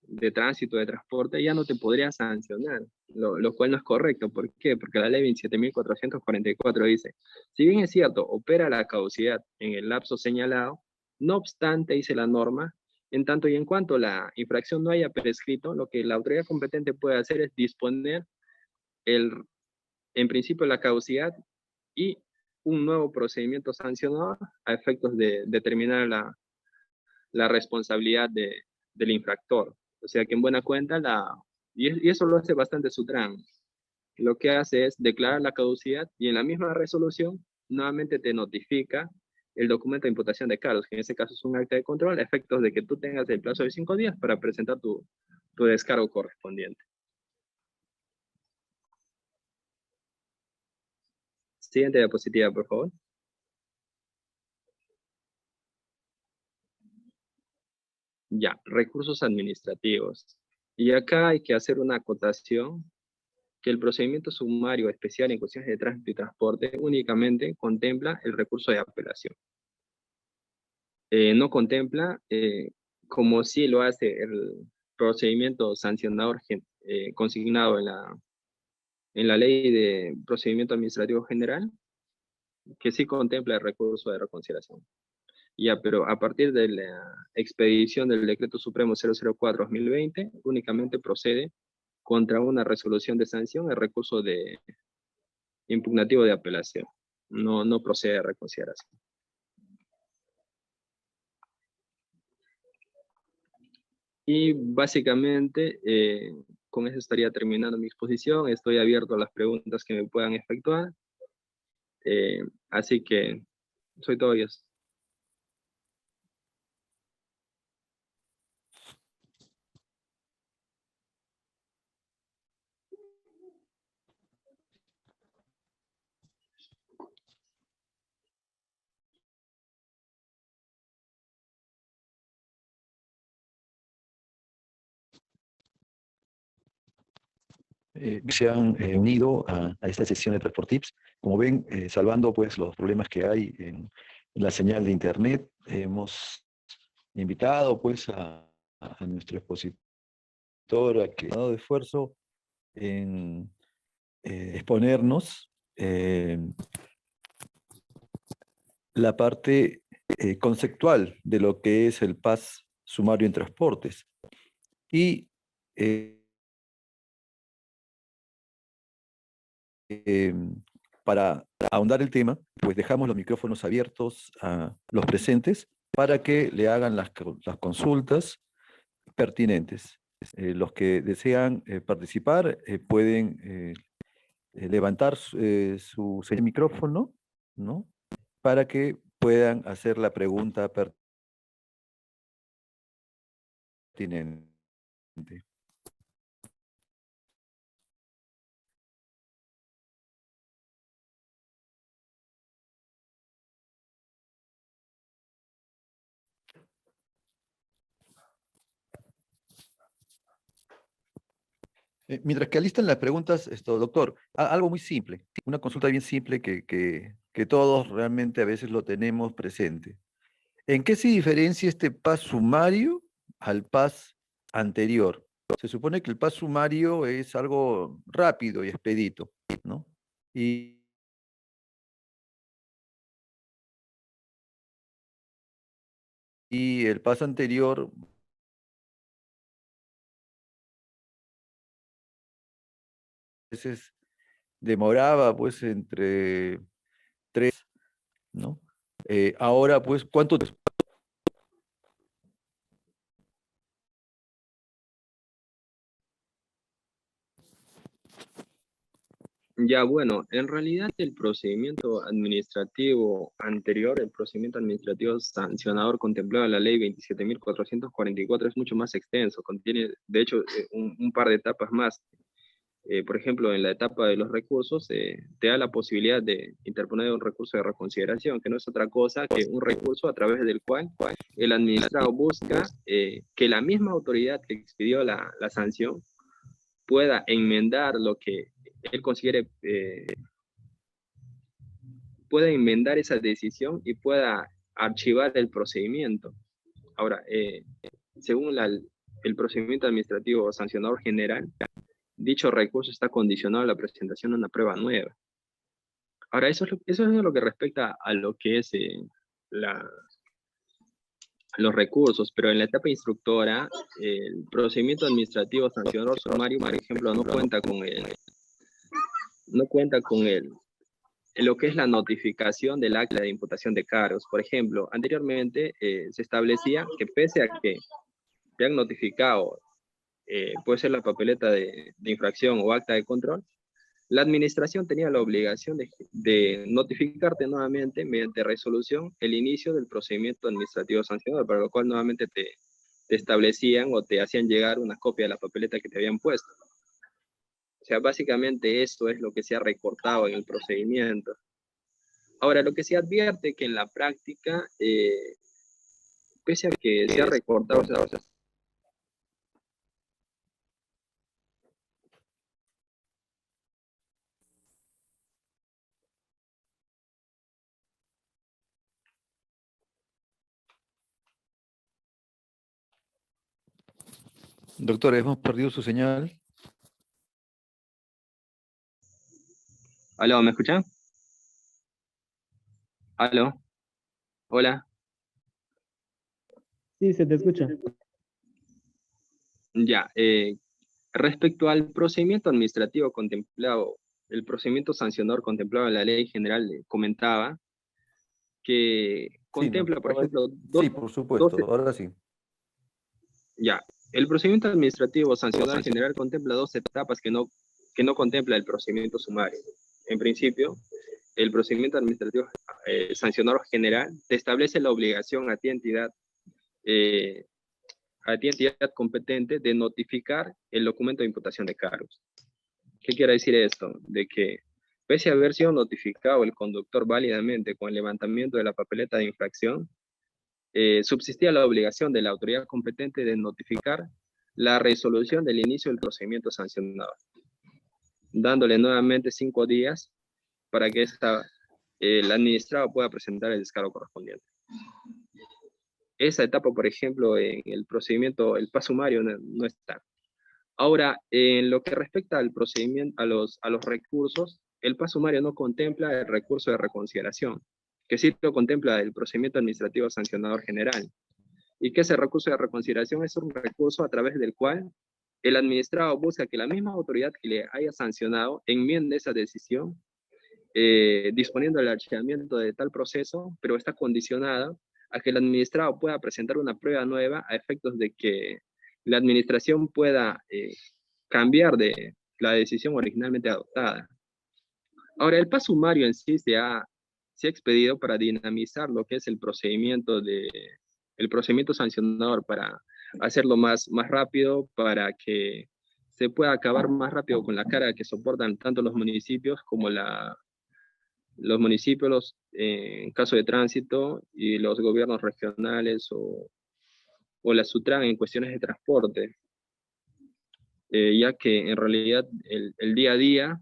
de tránsito, de transporte, ya no te podría sancionar, lo cual no es correcto. ¿Por qué? Porque la ley 27.444 dice, si bien es cierto, opera la caducidad en el lapso señalado, no obstante, dice la norma, en tanto y en cuanto la infracción no haya prescrito, lo que la autoridad competente puede hacer es disponer en principio la caducidad y un nuevo procedimiento sancionador a efectos de determinar la responsabilidad del infractor. O sea que en buena cuenta, y eso lo hace bastante Sutran, lo que hace es declarar la caducidad y en la misma resolución nuevamente te notifica el documento de imputación de cargos, que en este caso es un acta de control, a efectos de que tú tengas el plazo de 5 días para presentar tu descargo correspondiente. Siguiente diapositiva, por favor. Ya, recursos administrativos. Y acá hay que hacer una acotación que el procedimiento sumario especial en cuestiones de tránsito y transporte únicamente contempla el recurso de apelación. No contempla, como sí lo hace el procedimiento sancionador consignado en la Ley de Procedimiento Administrativo General, que sí contempla el recurso de reconsideración. Ya, pero a partir de la expedición del Decreto Supremo 004-2020, únicamente procede contra una resolución de sanción el recurso de impugnativo de apelación. No procede a reconsideración. Y básicamente, con eso estaría terminando mi exposición. Estoy abierto a las preguntas que me puedan efectuar. Así que soy todo ellos. se han unido a esta sesión de Transport Tips. Como ven, salvando pues los problemas que hay en la señal de internet, hemos invitado pues a nuestro expositor a que ha dado esfuerzo en exponernos la parte conceptual de lo que es el PAS sumario en transportes. Y para ahondar el tema, pues dejamos los micrófonos abiertos a los presentes para que le hagan las consultas pertinentes. Los que desean participar pueden levantar su micrófono, ¿no? Para que puedan hacer la pregunta pertinente. Mientras que alistan las preguntas, doctor, algo muy simple, una consulta bien simple que todos realmente a veces lo tenemos presente. ¿En qué se diferencia este PAS sumario al PAS anterior? Se supone que el PAS sumario es algo rápido y expedito, ¿no? Y el PAS anterior a veces demoraba pues entre 3, ¿no? Ahora pues, ¿cuánto? Ya, bueno, en realidad el procedimiento administrativo anterior, el procedimiento administrativo sancionador contemplado en la ley 27.444 es mucho más extenso, contiene de hecho un par de etapas más. Por ejemplo, en la etapa de los recursos, te da la posibilidad de interponer un recurso de reconsideración, que no es otra cosa que un recurso a través del cual el administrado busca que la misma autoridad que expidió la sanción pueda enmendar lo que él considere, pueda enmendar esa decisión y pueda archivar el procedimiento. Ahora, según el procedimiento administrativo sancionador general, dicho recurso está condicionado a la presentación de una prueba nueva. Ahora, eso es lo que respecta a lo que es los recursos, pero en la etapa instructora, el procedimiento administrativo sancionador sumario, por ejemplo, no cuenta con lo que es la notificación del acta de imputación de cargos. Por ejemplo, anteriormente se establecía que pese a que te han notificado, puede ser la papeleta de infracción o acta de control, la administración tenía la obligación de notificarte nuevamente mediante resolución el inicio del procedimiento administrativo sancionador, para lo cual nuevamente te establecían o te hacían llegar una copia de la papeleta que te habían puesto. O sea, básicamente esto es lo que se ha recortado en el procedimiento. Ahora, lo que se advierte que en la práctica, pese a que se ha recortado, o sea, Doctor, hemos perdido su señal. ¿aló, me escuchan? ¿Aló? ¿Hola? Sí, se te escucha. Ya, respecto al procedimiento administrativo contemplado, el procedimiento sancionador contemplado en la ley general, comentaba que Sí, ¿no? contempla, por ejemplo, Sí, por supuesto, ahora sí. ya, el procedimiento administrativo sancionador general contempla 2 etapas que no contempla el procedimiento sumario. En principio, el procedimiento administrativo sancionador general te establece la obligación a ti entidad competente de notificar el documento de imputación de cargos. ¿Qué quiere decir esto? De que pese a haber sido notificado el conductor válidamente con el levantamiento de la papeleta de infracción, subsistía la obligación de la autoridad competente de notificar la resolución del inicio del procedimiento sancionador. dándole nuevamente 5 días para que el administrado pueda presentar el descargo correspondiente. Esa etapa, por ejemplo, en el procedimiento, el paso sumario no está. Ahora, en lo que respecta al procedimiento, a los recursos, el paso sumario no contempla el recurso de reconsideración, que sí lo contempla el procedimiento administrativo sancionador general. Y que ese recurso de reconsideración es un recurso a través del cual el administrado busca que la misma autoridad que le haya sancionado enmiende esa decisión, disponiendo el archivamiento de tal proceso, pero está condicionada a que el administrado pueda presentar una prueba nueva a efectos de que la administración pueda cambiar de la decisión originalmente adoptada. Ahora, el paso sumario en sí se ha expedido para dinamizar lo que es el procedimiento sancionador, para hacerlo más rápido, para que se pueda acabar más rápido con la carga que soportan tanto los municipios como los municipios en caso de tránsito y los gobiernos regionales o la SUTRAN en cuestiones de transporte, ya que en realidad el día a día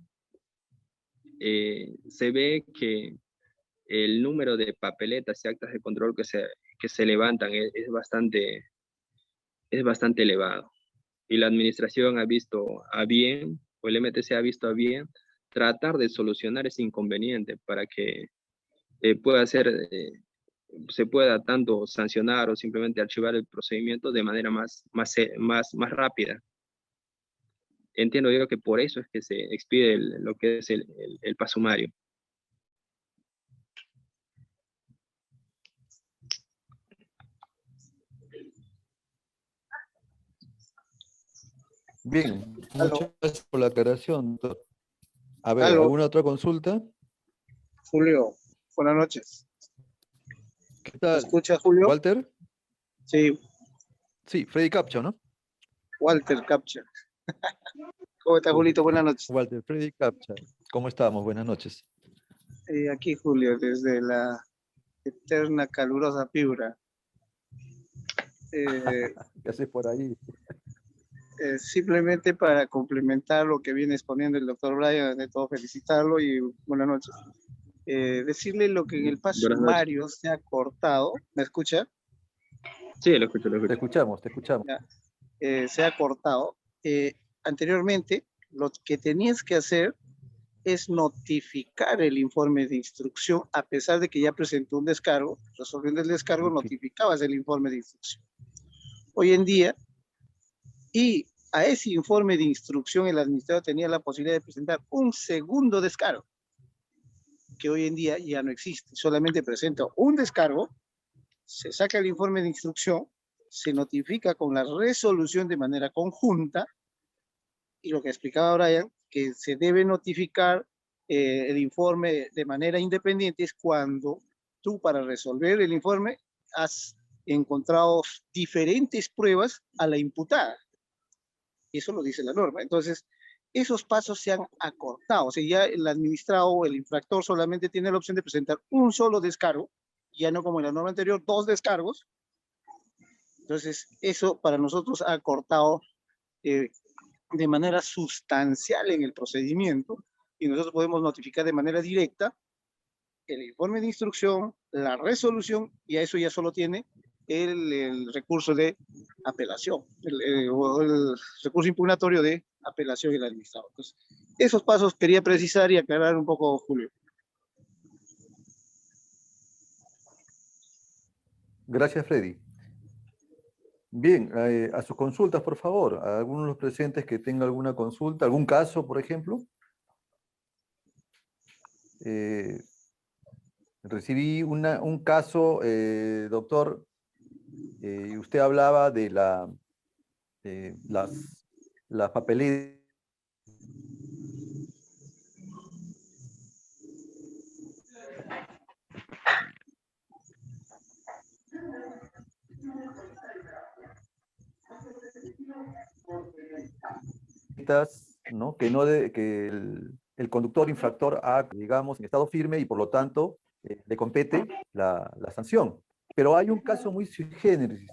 se ve que el número de papeletas y actas de control que se levantan es bastante elevado. Y la administración ha visto a bien, o el MTC ha visto a bien, tratar de solucionar ese inconveniente para que se pueda tanto sancionar o simplemente archivar el procedimiento de manera más rápida. Entiendo yo que por eso es que se expide lo que es el paso sumario. Bien, Aló, muchas gracias por la aclaración, doctor. A ver, aló, ¿alguna otra consulta? Julio, buenas noches. ¿Qué ¿Me tal? escucha, Julio? ¿Walter? Sí, Sí, Freddy Capcho, ¿no? Walter Capture. ¿Cómo está, Julito? Buenas noches. Walter, Freddy Capcha. ¿Cómo estamos? Buenas noches. Aquí, Julio, desde la eterna calurosa Piura. Eh, ¿Qué haces por ahí? Simplemente para complementar lo que viene exponiendo el doctor Brian, de todo felicitarlo y buenas noches. Decirle lo que en el paso Buenas noches. sumario se ha cortado, ¿me escucha? Sí, lo escucho, lo Te escucho. escuchamos, te escuchamos. Ya, se ha cortado. Anteriormente, lo que tenías que hacer es notificar el informe de instrucción, a pesar de que ya presentó un descargo, resolviendo el descargo, notificabas el informe de instrucción. Hoy en día, y a ese informe de instrucción el administrador tenía la posibilidad de presentar un segundo descargo, que hoy en día ya no existe, solamente presenta un descargo, se saca el informe de instrucción, se notifica con la resolución de manera conjunta, y lo que explicaba Brian, que se debe notificar el informe de manera independiente es cuando tú, para resolver el informe, has encontrado diferentes pruebas a la imputada. Eso lo dice la norma. Entonces, esos pasos se han acortado. O sea, ya el administrado o el infractor solamente tiene la opción de presentar un solo descargo, ya no como en la norma anterior, 2 descargos. Entonces, eso para nosotros ha acortado de manera sustancial en el procedimiento, y nosotros podemos notificar de manera directa el informe de instrucción, la resolución, y a eso ya solo tiene el recurso de apelación, o el recurso impugnatorio de apelación del administrador. Entonces, esos pasos quería precisar y aclarar un poco, Julio. Gracias, Freddy. Bien, a sus consultas, por favor. A alguno de los presentes que tenga alguna consulta, algún caso, por ejemplo. Recibí un caso, doctor, y usted hablaba de las papeletas. ¿No? Que el conductor infractor ha, digamos, en estado firme y por lo tanto le compete la sanción. Pero hay un caso muy sui generis,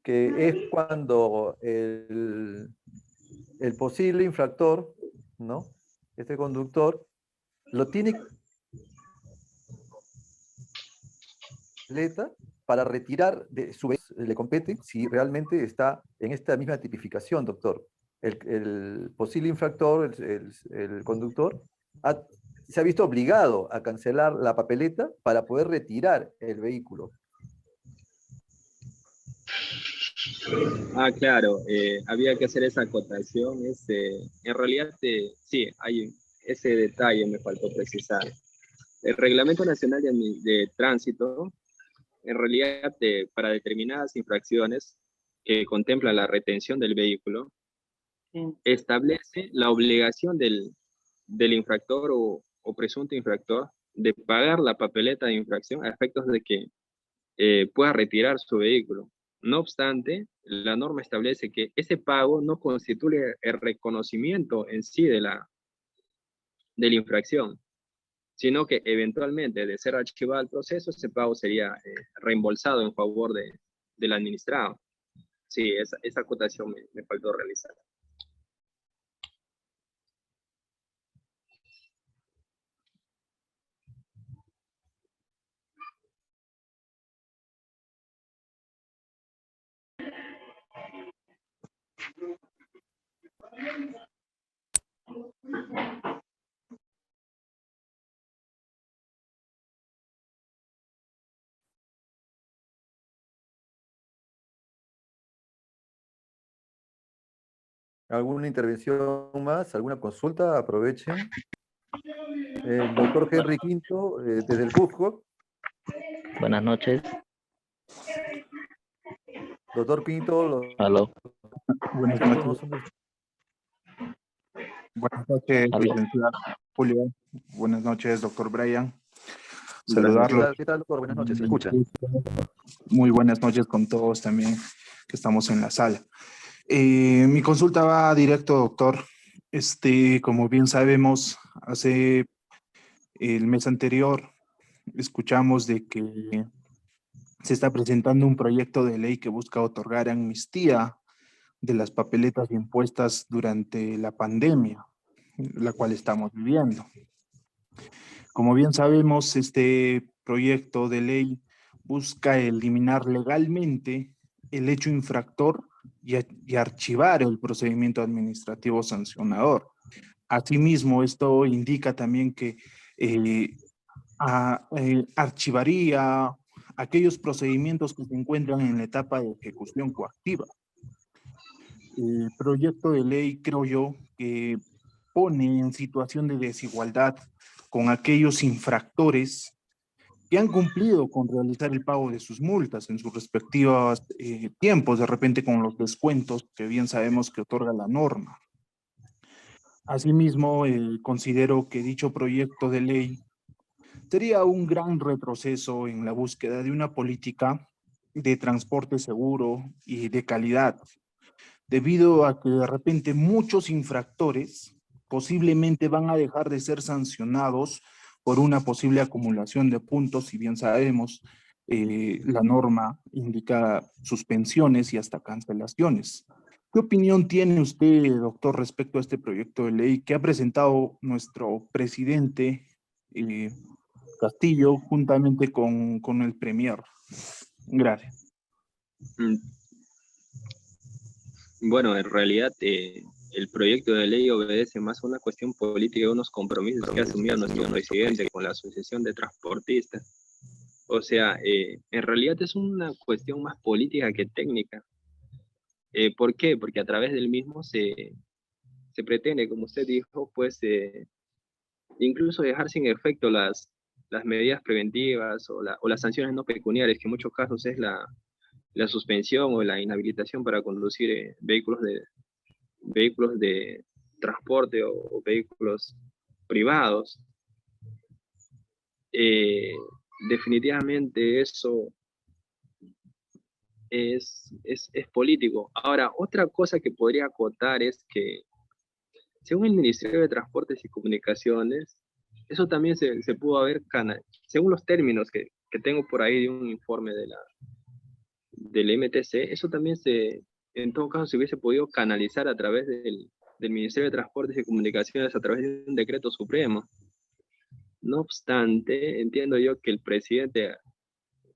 que es cuando el posible infractor, ¿no? este conductor, lo tiene para retirar de su vez, le compete si realmente está en esta misma tipificación, doctor. El posible infractor, el conductor, se ha visto obligado a cancelar la papeleta para poder retirar el vehículo. Ah, claro, había que hacer esa acotación. En realidad, sí, hay ese detalle, me faltó precisar. El Reglamento Nacional de Tránsito, en realidad, para determinadas infracciones que contemplan la retención del vehículo, establece la obligación del infractor o presunto infractor de pagar la papeleta de infracción a efectos de que pueda retirar su vehículo. No obstante, la norma establece que ese pago no constituye el reconocimiento en sí de la infracción, sino que eventualmente, de ser archivado el proceso, ese pago sería reembolsado en favor del administrado. Sí, esa acotación me faltó realizar. ¿Alguna intervención más? ¿Alguna consulta? Aprovechen. El doctor Henry Quinto, desde el Cusco. Buenas noches. Doctor Quinto, Aló. Buenas noches. Buenas noches, Aló. licenciado Julio. Buenas noches, doctor Brian. Saludarlo. ¿Qué tal, doctor? Buenas noches, ¿se escucha? Muy buenas noches con todos también que estamos en la sala. Mi consulta va directo, doctor. Como bien sabemos, hace el mes anterior escuchamos de que se está presentando un proyecto de ley que busca otorgar amnistía de las papeletas impuestas durante la pandemia, la cual estamos viviendo. Como bien sabemos, este proyecto de ley busca eliminar legalmente el hecho infractor y archivar el procedimiento administrativo sancionador. Asimismo, esto indica también que archivaría aquellos procedimientos que se encuentran en la etapa de ejecución coactiva. El proyecto de ley, creo yo, que pone en situación de desigualdad con aquellos infractores que han cumplido con realizar el pago de sus multas en sus respectivos tiempos, de repente con los descuentos que bien sabemos que otorga la norma. Asimismo, considero que dicho proyecto de ley sería un gran retroceso en la búsqueda de una política de transporte seguro y de calidad, debido a que de repente muchos infractores posiblemente van a dejar de ser sancionados por una posible acumulación de puntos, si bien sabemos, la norma indica suspensiones y hasta cancelaciones. ¿Qué opinión tiene usted, doctor, respecto a este proyecto de ley que ha presentado nuestro presidente Castillo juntamente con el Premier? Gracias. Bueno, en realidad el proyecto de ley obedece más a una cuestión política y a unos compromisos que ha asumido nuestro presidente con la Asociación de Transportistas. O sea, en realidad es una cuestión más política que técnica. ¿Por qué? Porque a través del mismo se pretende, como usted dijo, pues incluso dejar sin efecto las medidas preventivas o las sanciones no pecuniarias, que en muchos casos es la suspensión o la inhabilitación para conducir vehículos de transporte o vehículos privados. Definitivamente eso es político. Ahora, otra cosa que podría acotar es que, según el Ministerio de Transportes y Comunicaciones, eso también se pudo haber según los términos que tengo por ahí de un informe del MTC, eso también en todo caso se hubiese podido canalizar a través del Ministerio de Transportes y Comunicaciones a través de un decreto supremo. No obstante, entiendo yo que el presidente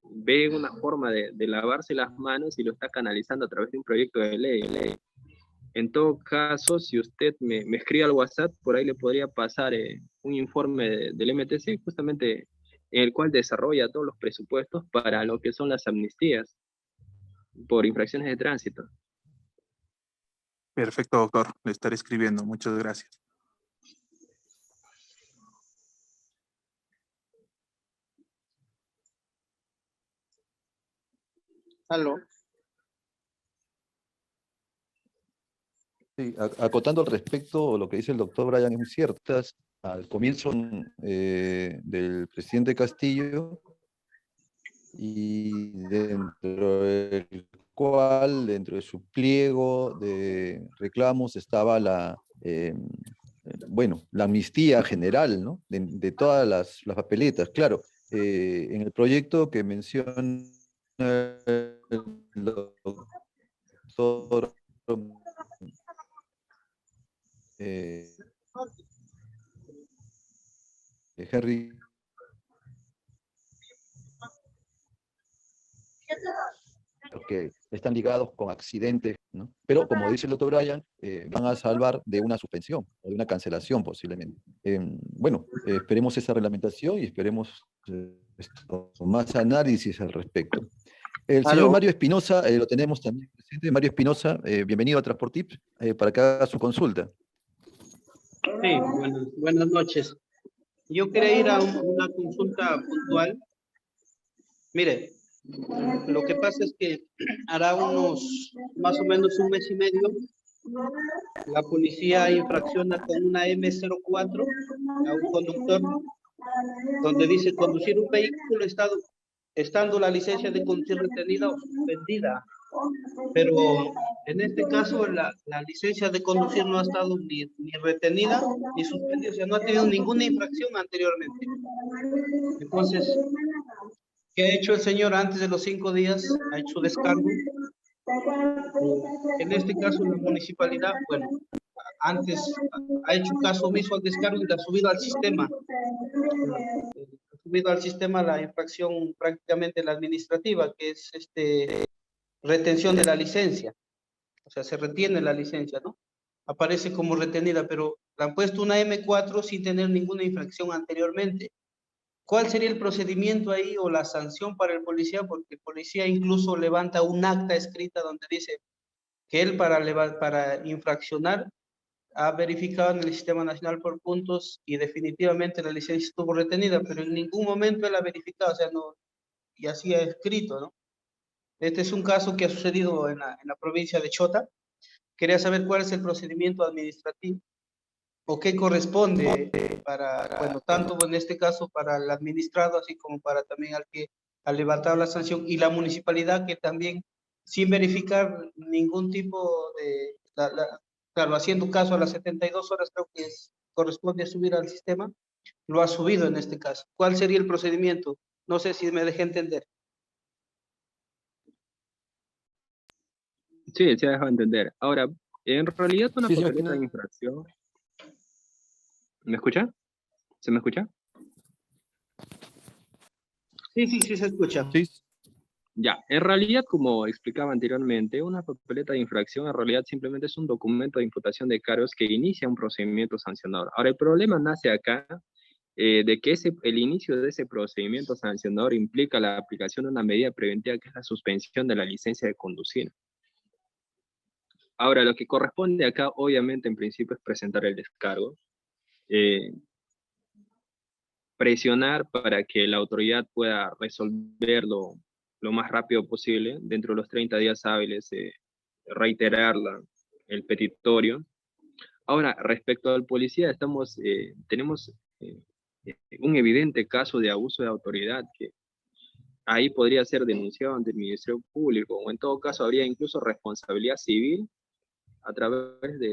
ve una forma de lavarse las manos y lo está canalizando a través de un proyecto de ley. En todo caso, si usted me escribe al WhatsApp, por ahí le podría pasar un informe del MTC, justamente en el cual desarrolla todos los presupuestos para lo que son las amnistías por infracciones de tránsito. Perfecto, doctor. Le estaré escribiendo. Muchas gracias. Aló. Sí, acotando al respecto, lo que dice el doctor Brian es muy cierto. Al comienzo del presidente Castillo, y dentro del cual, dentro de su pliego de reclamos, estaba la amnistía general, ¿no? De todas las papeletas. Claro, en el proyecto que menciona el doctor eh, Henry, que están ligados con accidentes, ¿no? Pero como dice el doctor Bryan, van a salvar de una suspensión o de una cancelación posiblemente. Esperemos esa reglamentación y esperemos más análisis al respecto. El señor Aló. Mario Espinosa, lo tenemos también presente. Mario Espinosa, bienvenido a Transportip, para que haga su consulta. Sí, buenas noches. Yo quería ir a una consulta puntual. Mire, lo que pasa es que hará más o menos un mes y medio, la policía infracciona con una M04 a un conductor donde dice conducir un vehículo estando la licencia de conducir retenida o suspendida. Pero en este caso la licencia de conducir no ha estado ni retenida ni suspendida, o sea, no ha tenido ninguna infracción anteriormente. Entonces, ¿qué ha hecho el señor antes de los 5 días? Ha hecho descargo. En este caso, la municipalidad, bueno, antes ha hecho caso omiso al descargo y la ha subido al sistema. Ha subido al sistema la infracción prácticamente la administrativa, que es retención de la licencia. O sea, se retiene la licencia, ¿no? Aparece como retenida, pero le han puesto una M4 sin tener ninguna infracción anteriormente. ¿Cuál sería el procedimiento ahí o la sanción para el policía? Porque el policía incluso levanta un acta escrita donde dice que él para infraccionar ha verificado en el Sistema Nacional por Puntos y definitivamente la licencia estuvo retenida, pero en ningún momento él ha verificado, o sea, no, y así ha escrito, ¿no? Este es un caso que ha sucedido en la provincia de Chota. Quería saber cuál es el procedimiento administrativo o qué corresponde bueno, tanto en este caso para el administrado, así como para también al levantar la sanción, y la municipalidad que también, sin verificar ningún tipo de, claro, haciendo caso a las 72 horas, creo que corresponde subir al sistema, lo ha subido en este caso. ¿Cuál sería el procedimiento? No sé si me dejé entender. Sí, se ha dejado entender. Ahora, en realidad una Sí, señor papeleta de Espinosa. infracción... ¿Me escucha? ¿Se me escucha? Sí, se escucha. Sí, Ya, en realidad, como explicaba anteriormente, una papeleta de infracción en realidad simplemente es un documento de imputación de cargos que inicia un procedimiento sancionador. Ahora, el problema nace acá de que el inicio de ese procedimiento sancionador implica la aplicación de una medida preventiva que es la suspensión de la licencia de conducir. Ahora, lo que corresponde acá, obviamente, en principio, es presentar el descargo, presionar para que la autoridad pueda resolverlo lo más rápido posible, dentro de los 30 días hábiles, reiterar el petitorio. Ahora, respecto al policía, tenemos un evidente caso de abuso de autoridad que ahí podría ser denunciado ante el Ministerio Público, o en todo caso habría incluso responsabilidad civil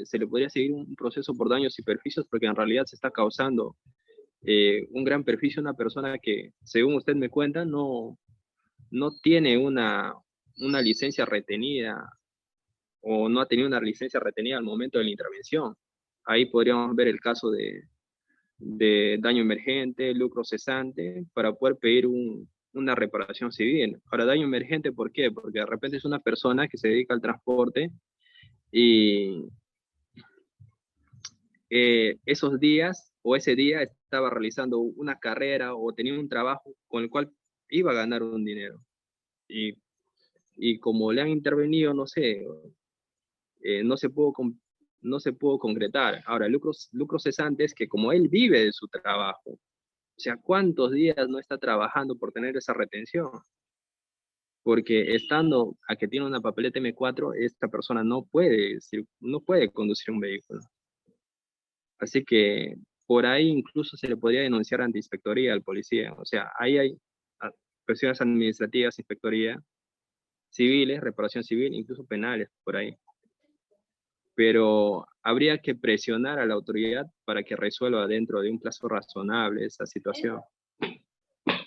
se le podría seguir un proceso por daños y perjuicios, porque en realidad se está causando un gran perjuicio a una persona que, según usted me cuenta, no tiene una licencia retenida o no ha tenido una licencia retenida al momento de la intervención. Ahí podríamos ver el caso de daño emergente, lucro cesante, para poder pedir una reparación civil. Ahora, daño emergente, ¿por qué? Porque de repente es una persona que se dedica al transporte y esos días o ese día estaba realizando una carrera o tenía un trabajo con el cual iba a ganar un dinero. Y como le han intervenido, no sé, no se pudo concretar. Ahora, lucros cesantes que como él vive de su trabajo, o sea, ¿cuántos días no está trabajando por tener esa retención? Porque estando a que tiene una papeleta M4, esta persona no puede conducir un vehículo. Así que por ahí incluso se le podría denunciar ante inspectoría al policía. O sea, ahí hay cuestiones administrativas, inspectoría, civiles, reparación civil, incluso penales por ahí. Pero habría que presionar a la autoridad para que resuelva dentro de un plazo razonable esa situación,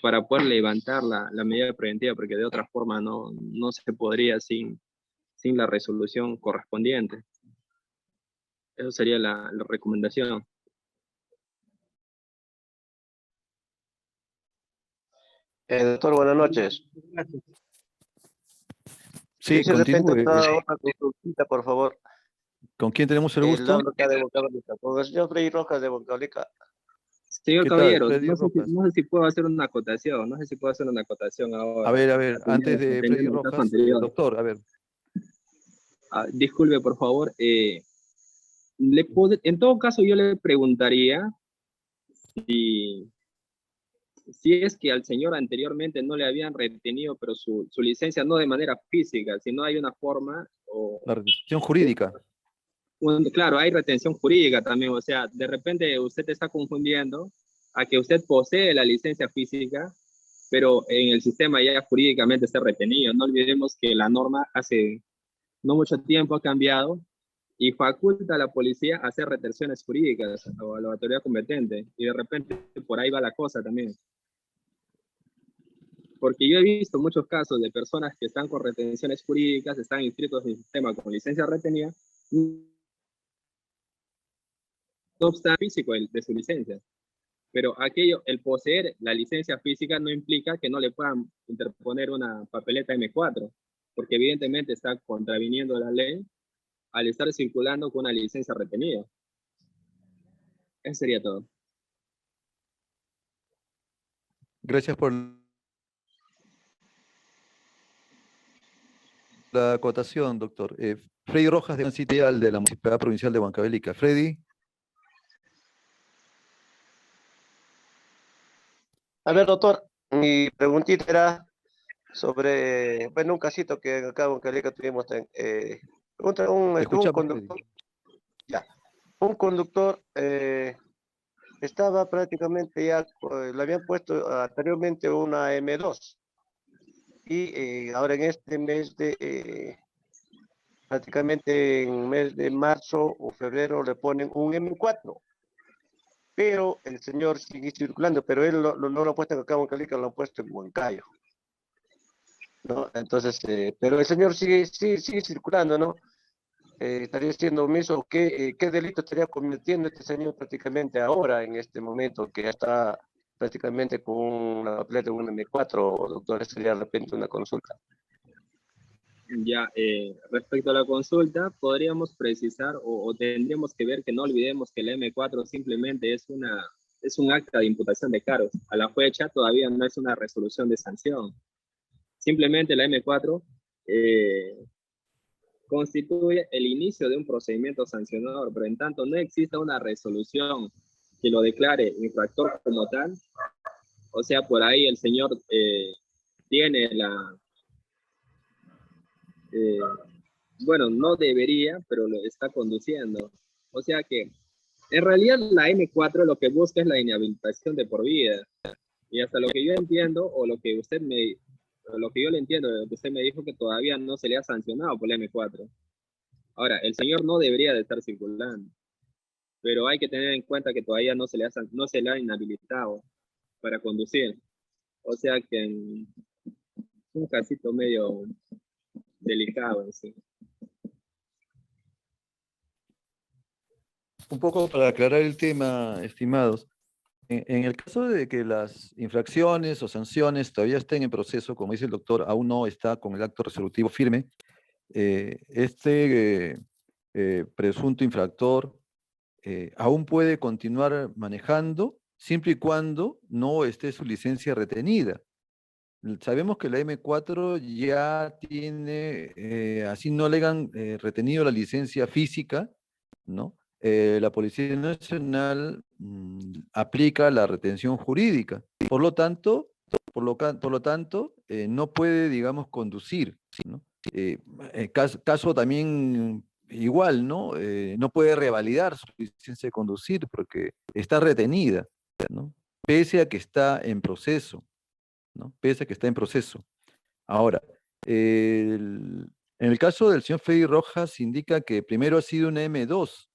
para poder levantar la medida preventiva, porque de otra forma no se podría sin la resolución correspondiente. Eso sería la recomendación. Doctor, buenas noches. Sí, Si de repente continúe. una consultita, por favor. ¿Con quién tenemos el gusto? Hablo acá de Boncabelica, con el señor Freddy Rojas de Boncabelica. Señor ¿Qué tal, caballero, Freddy no sé Rojas? si puedo hacer una acotación, A ahora, ver, antes de Freddy atendiendo el caso Rojas, anterior. doctor, a ver. Disculpe, por favor, en todo caso yo le preguntaría si es que al señor anteriormente no le habían retenido, pero su licencia no de manera física, sino hay una forma, La retención jurídica. claro, hay retención jurídica también, o sea, de repente usted está confundiendo a que usted posee la licencia física, pero en el sistema ya jurídicamente está retenido. No olvidemos que la norma hace no mucho tiempo ha cambiado y faculta a la policía a hacer retenciones jurídicas o a la autoridad competente, y de repente por ahí va la cosa también. Porque yo he visto muchos casos de personas que están con retenciones jurídicas, están inscritos en el sistema con licencia retenida, no obstante físico de su licencia. Pero el poseer la licencia física no implica que no le puedan interponer una papeleta M4, porque evidentemente está contraviniendo la ley al estar circulando con una licencia retenida. Eso sería todo. Gracias por la acotación, doctor. Freddy Rojas, de Sitial de la Municipalidad Provincial de Huancavelica. Freddy. A ver, doctor, mi preguntita era sobre, bueno, un casito que acá en Boncabelica tuvimos. Un Escuchamos, conductor, Freddy. ya, un conductor estaba prácticamente ya, le habían puesto anteriormente una M2 y ahora en este mes prácticamente en mes de marzo o febrero le ponen un M4, pero el señor sigue circulando, pero él no lo ha puesto en acá en Huancavelica, lo ha puesto en Huancayo, ¿no? Entonces, pero el señor sigue circulando, ¿no? Estaría siendo omiso, ¿qué delito estaría cometiendo este señor prácticamente ahora, en este momento, que ya está prácticamente con una papeleta de un M4, doctor? Esa sería de repente una consulta. Ya, respecto a la consulta, podríamos precisar o tendríamos que ver que no olvidemos que la M4 simplemente es un acta de imputación de cargos. A la fecha todavía no es una resolución de sanción. Simplemente la M4 constituye el inicio de un procedimiento sancionador, pero en tanto no exista una resolución que lo declare infractor como tal, o sea, por ahí el señor tiene bueno, no debería, pero lo está conduciendo. O sea que, en realidad, la M4 lo que busca es la inhabilitación de por vida. Y hasta lo que yo entiendo, o lo que yo le entiendo, de lo que usted me dijo, que todavía no se le ha sancionado por la M4. Ahora, el señor no debería de estar circulando, pero hay que tener en cuenta que todavía no se le ha inhabilitado para conducir. O sea que es un casito medio delicado en sí. Un poco para aclarar el tema, estimados. En el caso de que las infracciones o sanciones todavía estén en proceso, como dice el doctor, aún no está con el acto resolutivo firme, este presunto infractor aún puede continuar manejando siempre y cuando no esté su licencia retenida. Sabemos que la M4 ya tiene, así no le hayan retenido la licencia física, ¿no? La Policía Nacional aplica la retención jurídica. Por lo tanto, no puede, digamos, conducir, ¿no? Caso también igual, ¿no? No puede revalidar su licencia de conducir porque está retenida, ¿no? Pese a que está en proceso, ¿no? Pese a que está en proceso. Ahora, en el caso del señor Freddy Rojas indica que primero ha sido una M2.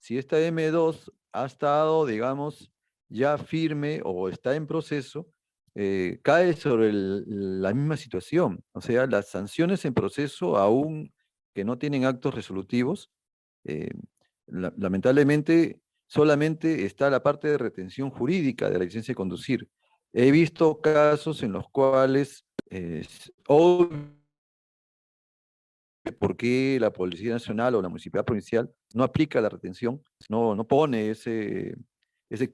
Si esta M2 ha estado, digamos, ya firme o está en proceso, cae sobre la misma situación. O sea, las sanciones en proceso, aún que no tienen actos resolutivos, eh, lamentablemente solamente está la parte de retención jurídica de la licencia de conducir. He visto casos en los cuales, por qué la Policía Nacional o la Municipalidad Provincial no aplica la retención, no pone ese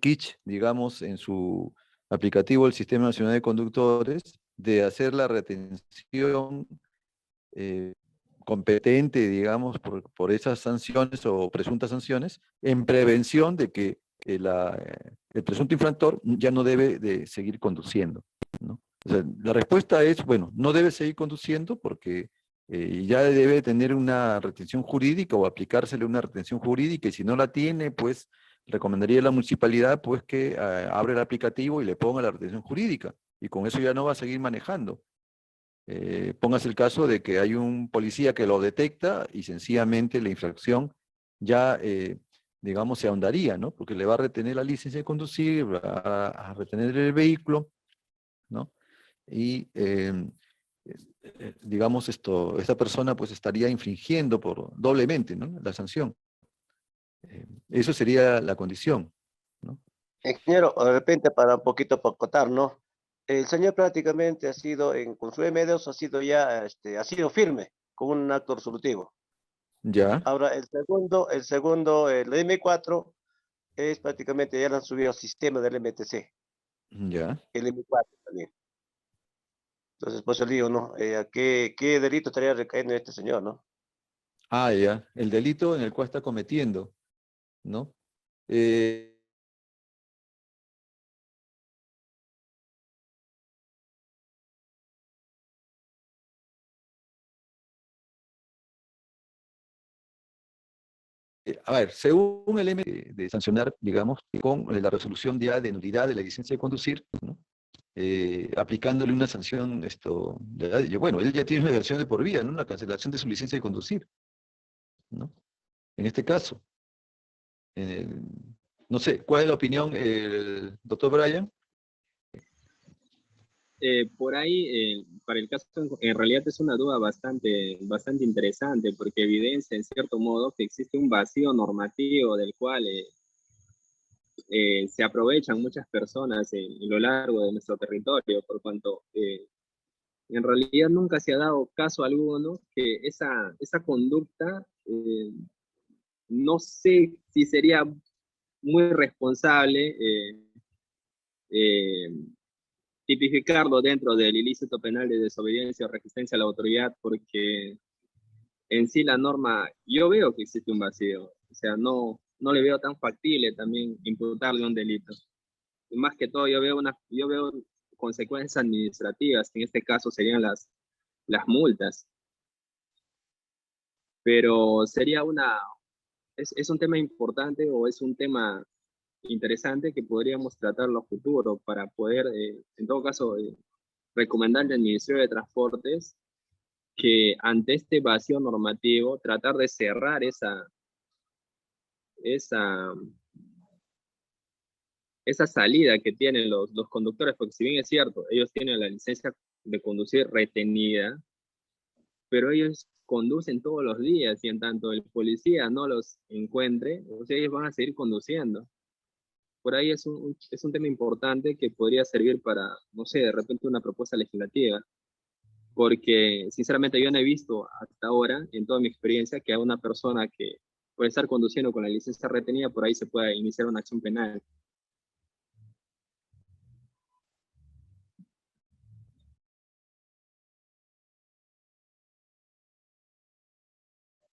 kitsch, digamos, en su aplicativo del Sistema Nacional de Conductores, de hacer la retención eh, competente, digamos, por esas sanciones o presuntas sanciones, en prevención de que el presunto infractor ya no debe de seguir conduciendo, ¿no? O sea, la respuesta es, bueno, no debe seguir conduciendo porque ya debe tener una retención jurídica o aplicársele una retención jurídica, y si no la tiene, pues recomendaría a la municipalidad pues que abra el aplicativo y le ponga la retención jurídica, y con eso ya no va a seguir manejando. Póngase el caso de que hay un policía que lo detecta y sencillamente la infracción ya, digamos, se ahondaría, ¿no? Porque le va a retener la licencia de conducir, va a retener el vehículo, ¿no? Y, digamos, esta persona pues estaría infringiendo doblemente, ¿no? La sanción. Eso sería la condición, ¿no? Ingeniero, de repente para un poquito para acotar, ¿no? El señor prácticamente ha sido, con su M2 ha sido ya, ha sido firme con un acto resolutivo. Ya, Ahora, el M4 es prácticamente ya lo han subido al sistema del MTC, ya. el M4 también. Entonces, pues yo digo, ¿no? ¿Qué delito estaría recayendo en este señor, no? Ah, ya. El delito en el cual está cometiendo, ¿no? Eh, a ver, según el M de sancionar, digamos, con la resolución ya de nulidad de la licencia de conducir, ¿no? Aplicándole una sanción, bueno, él ya tiene una versión de por vida, ¿no? Una cancelación de su licencia de conducir, ¿no? En este caso, eh, no sé, ¿cuál es la opinión, doctor Brian? Por ahí, para el caso, en realidad es una duda bastante interesante, porque evidencia en cierto modo que existe un vacío normativo del cual se aprovechan muchas personas en lo largo de nuestro territorio, por cuanto en realidad nunca se ha dado caso alguno que esa conducta, no sé si sería muy responsable eh, tipificarlo dentro del ilícito penal de desobediencia o resistencia a la autoridad, porque en sí la norma, yo veo que existe un vacío, o sea, no le veo tan factible también imputarle un delito. Y más que todo, yo veo consecuencias administrativas, que en este caso serían las multas, pero es un tema importante o es un tema interesante que podríamos tratarlo a futuro para poder, en todo caso, recomendarle al Ministerio de Transportes que ante este vacío normativo tratar de cerrar esa, esa salida que tienen los conductores, porque si bien es cierto, ellos tienen la licencia de conducir retenida, pero ellos conducen todos los días y en tanto el policía no los encuentre, o sea, ellos van a seguir conduciendo. Por ahí es un tema importante que podría servir para, no sé, de repente una propuesta legislativa, porque sinceramente yo no he visto hasta ahora, en toda mi experiencia, que a una persona que por estar conduciendo con la licencia retenida, por ahí se pueda iniciar una acción penal.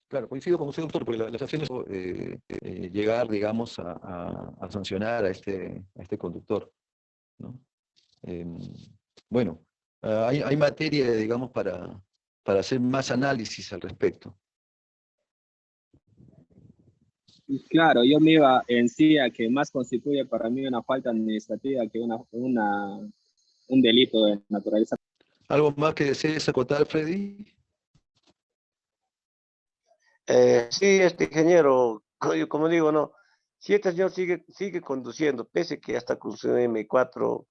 Claro, coincido con usted, doctor, porque las acciones llegar, digamos, a sancionar a este conductor, ¿no? Em, bueno, hay materia, digamos, para hacer más análisis al respecto. Y claro, yo me iba en sí a que más constituye para mí una falta administrativa que un delito de naturaleza. ¿Algo más que desees acotar, Freddy? Sí, ingeniero, como digo, no. Si este señor sigue conduciendo, pese que ya está con su M4,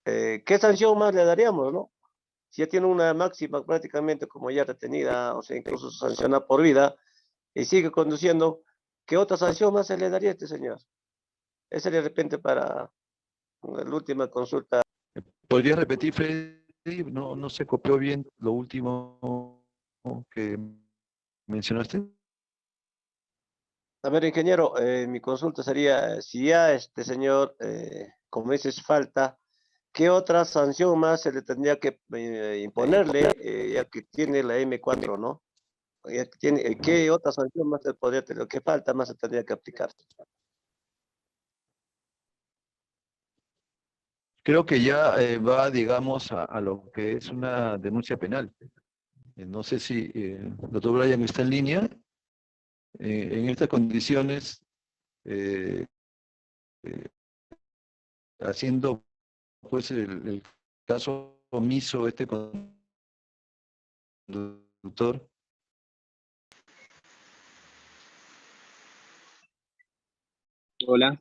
¿qué sanción más le daríamos, no? Si ya tiene una máxima prácticamente como ya retenida, o sea, incluso sancionada por vida, y sigue conduciendo, ¿qué otra sanción más se le daría a este señor? Ese de repente para la última consulta. ¿Podrías repetir, Freddy? No se copió bien lo último que mencionaste. A ver, ingeniero, mi consulta sería, si ya este señor, como dices, falta, ¿qué otra sanción más se le tendría que imponerle, ya que tiene la M4, ¿no? Ya que tiene, ¿qué otra sanción más se podría tener? ¿Qué falta más se tendría que aplicar? Creo que ya va, digamos, a lo que es una denuncia penal. No sé si doctor Brian está en línea. En estas condiciones, haciendo pues el caso omiso este conductor. Hola.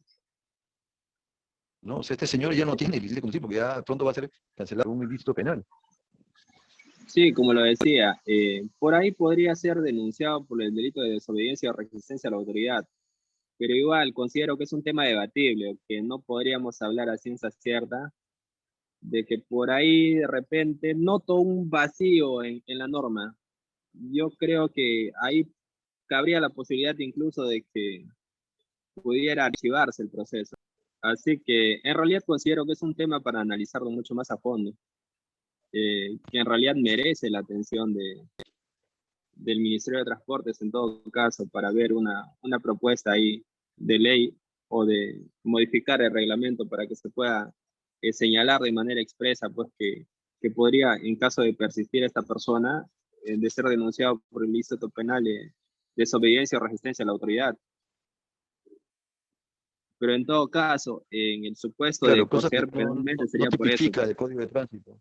No, o sea, este señor ya no tiene licencia de conducir porque ya pronto va a ser cancelado un ilícito penal. Sí, como lo decía, por ahí podría ser denunciado por el delito de desobediencia o resistencia a la autoridad, pero igual considero que es un tema debatible, que no podríamos hablar a ciencia cierta de que por ahí de repente noto un vacío en la norma. Yo creo que ahí cabría la posibilidad incluso de que pudiera archivarse el proceso. Así que en realidad considero que es un tema para analizarlo mucho más a fondo, que en realidad merece la atención del Ministerio de Transportes en todo caso para ver una propuesta ahí de ley o de modificar el reglamento para que se pueda señalar de manera expresa pues que podría, en caso de persistir esta persona, de ser denunciado por el ilícito penal de desobediencia o resistencia a la autoridad. Pero en todo caso, en el supuesto Claro, de cosa que proceder penalmente sería no por eso. tipifica el Código de Tránsito.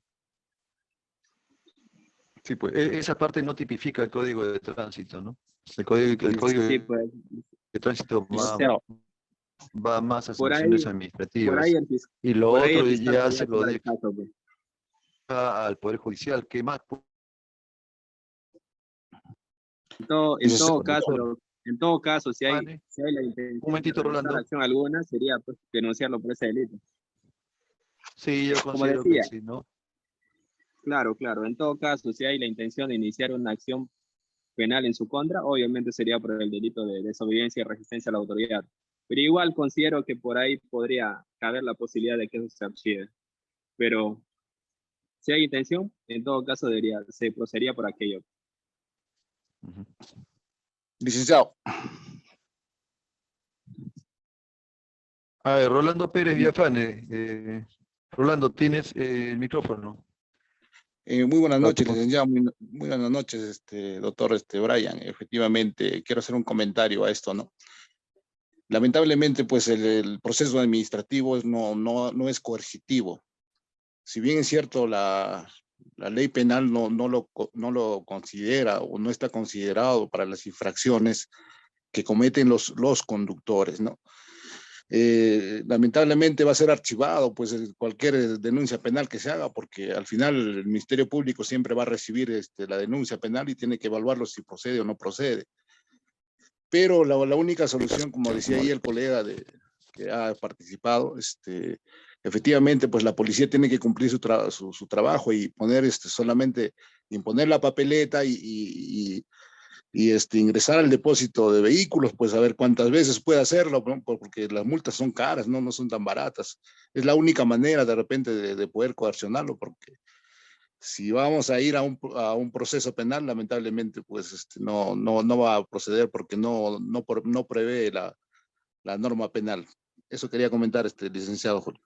Sí, pues esa parte no tipifica el Código de Tránsito, ¿no? El Código Sí, pues, de Tránsito o sea, va más a por sanciones ahí administrativas. Y lo por ahí otro el fiscal ya podría se lo tomar el deja caso, pues. al Poder Judicial. ¿Qué más? En todo caso, si hay la intención Un momentito, de realizar Rolando. acción alguna, sería pues denunciarlo por ese delito. Sí, yo Como considero decía, que sí, ¿no? claro, en todo caso, si hay la intención de iniciar una acción penal en su contra, obviamente sería por el delito de desobediencia y resistencia a la autoridad. Pero igual considero que por ahí podría caber la posibilidad de que eso se archive. Pero si hay intención, en todo caso se procedería por aquello. Licenciado. A ver, Rolando Pérez Villafane. Rolando, tienes el micrófono. Muy buenas noches, licenciado. Muy buenas noches, doctor Brian. Efectivamente, quiero hacer un comentario a esto, ¿no? Lamentablemente, pues el proceso administrativo no es coercitivo. Si bien es cierto, la ley penal no lo considera o no está considerado para las infracciones que cometen los conductores, ¿no? lamentablemente va a ser archivado pues cualquier denuncia penal que se haga, porque al final el Ministerio Público siempre va a recibir la denuncia penal y tiene que evaluarlo si procede o no procede. Pero la única solución, como decía ahí el colega que ha participado, efectivamente, pues la policía tiene que cumplir su trabajo y poner solamente imponer la papeleta y ingresar al depósito de vehículos, pues a ver cuántas veces puede hacerlo, ¿no? Porque las multas son caras, ¿no? No son tan baratas. Es la única manera de repente de poder coaccionarlo, porque si vamos a ir a un proceso penal, lamentablemente, pues no va a proceder porque no prevé la norma penal. Eso quería comentar, licenciado Julio.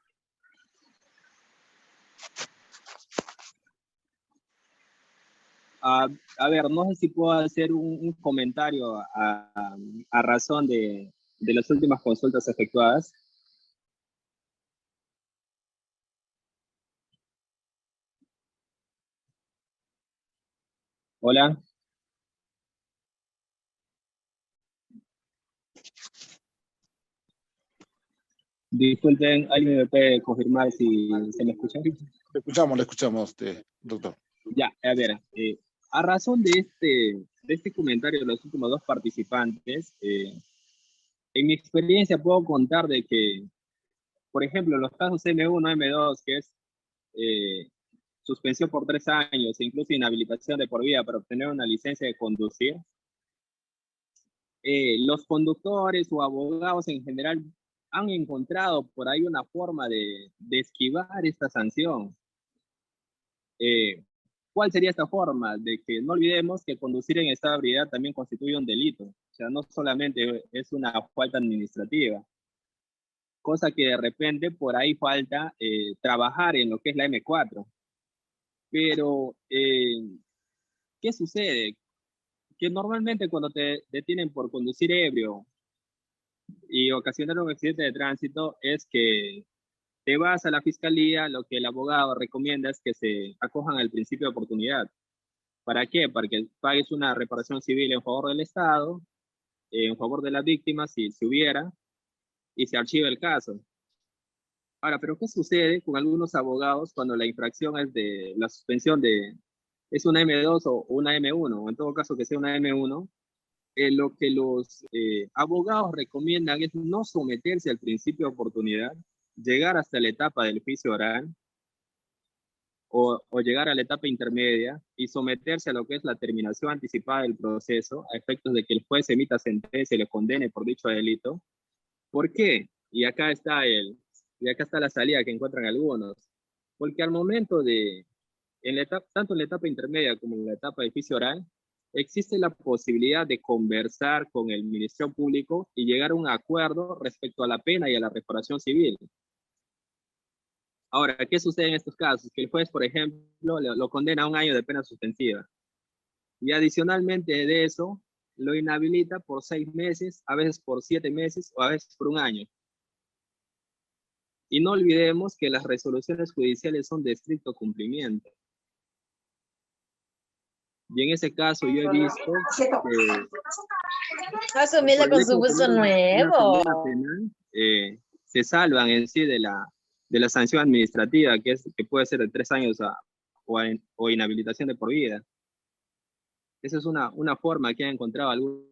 A ver, no sé si puedo hacer un comentario a razón de las últimas consultas efectuadas. Hola. Disculpen, ¿alguien me puede confirmar si se me escucha? Le escuchamos, doctor. Ya, a ver, a razón de este comentario de los últimos dos participantes, en mi experiencia puedo contar de que, por ejemplo, en los casos M1, M2, que es suspensión por 3 años e incluso inhabilitación de por vida para obtener una licencia de conducir, los conductores o abogados en general han encontrado por ahí una forma de esquivar esta sanción. ¿Cuál sería esta forma? De que no olvidemos que conducir en estado de ebriedad también constituye un delito. O sea, no solamente es una falta administrativa, cosa que de repente por ahí falta trabajar en lo que es la M4. Pero, ¿qué sucede? Que normalmente cuando te detienen por conducir ebrio y ocasionar un accidente de tránsito es que te vas a la fiscalía, lo que el abogado recomienda es que se acojan al principio de oportunidad. ¿Para qué? Para que pagues una reparación civil en favor del Estado, en favor de las víctimas, si hubiera, y se archiva el caso. Ahora, ¿pero qué sucede con algunos abogados cuando la infracción es de la suspensión es una M2 o una M1, o en todo caso que sea una M1? Lo que los abogados recomiendan es no someterse al principio de oportunidad, llegar hasta la etapa del juicio oral, o llegar a la etapa intermedia y someterse a lo que es la terminación anticipada del proceso a efectos de que el juez emita sentencia y le condene por dicho delito. ¿Por qué? Y acá está la salida que encuentran algunos. Porque al momento tanto en la etapa intermedia como en la etapa de juicio oral, existe la posibilidad de conversar con el Ministerio Público y llegar a un acuerdo respecto a la pena y a la reparación civil. Ahora, ¿qué sucede en estos casos? Que el juez, por ejemplo, lo condena a 1 año de pena suspensiva. Y adicionalmente de eso, lo inhabilita por 6 meses, a veces por 7 meses o a veces por 1 año. Y no olvidemos que las resoluciones judiciales son de estricto cumplimiento. Y en ese caso yo he visto que Asumirla con su gusto nuevo. Penal, se salvan en sí de la sanción administrativa, que puede ser de 3 años o inhabilitación de por vida. Esa es una forma que han encontrado algunos.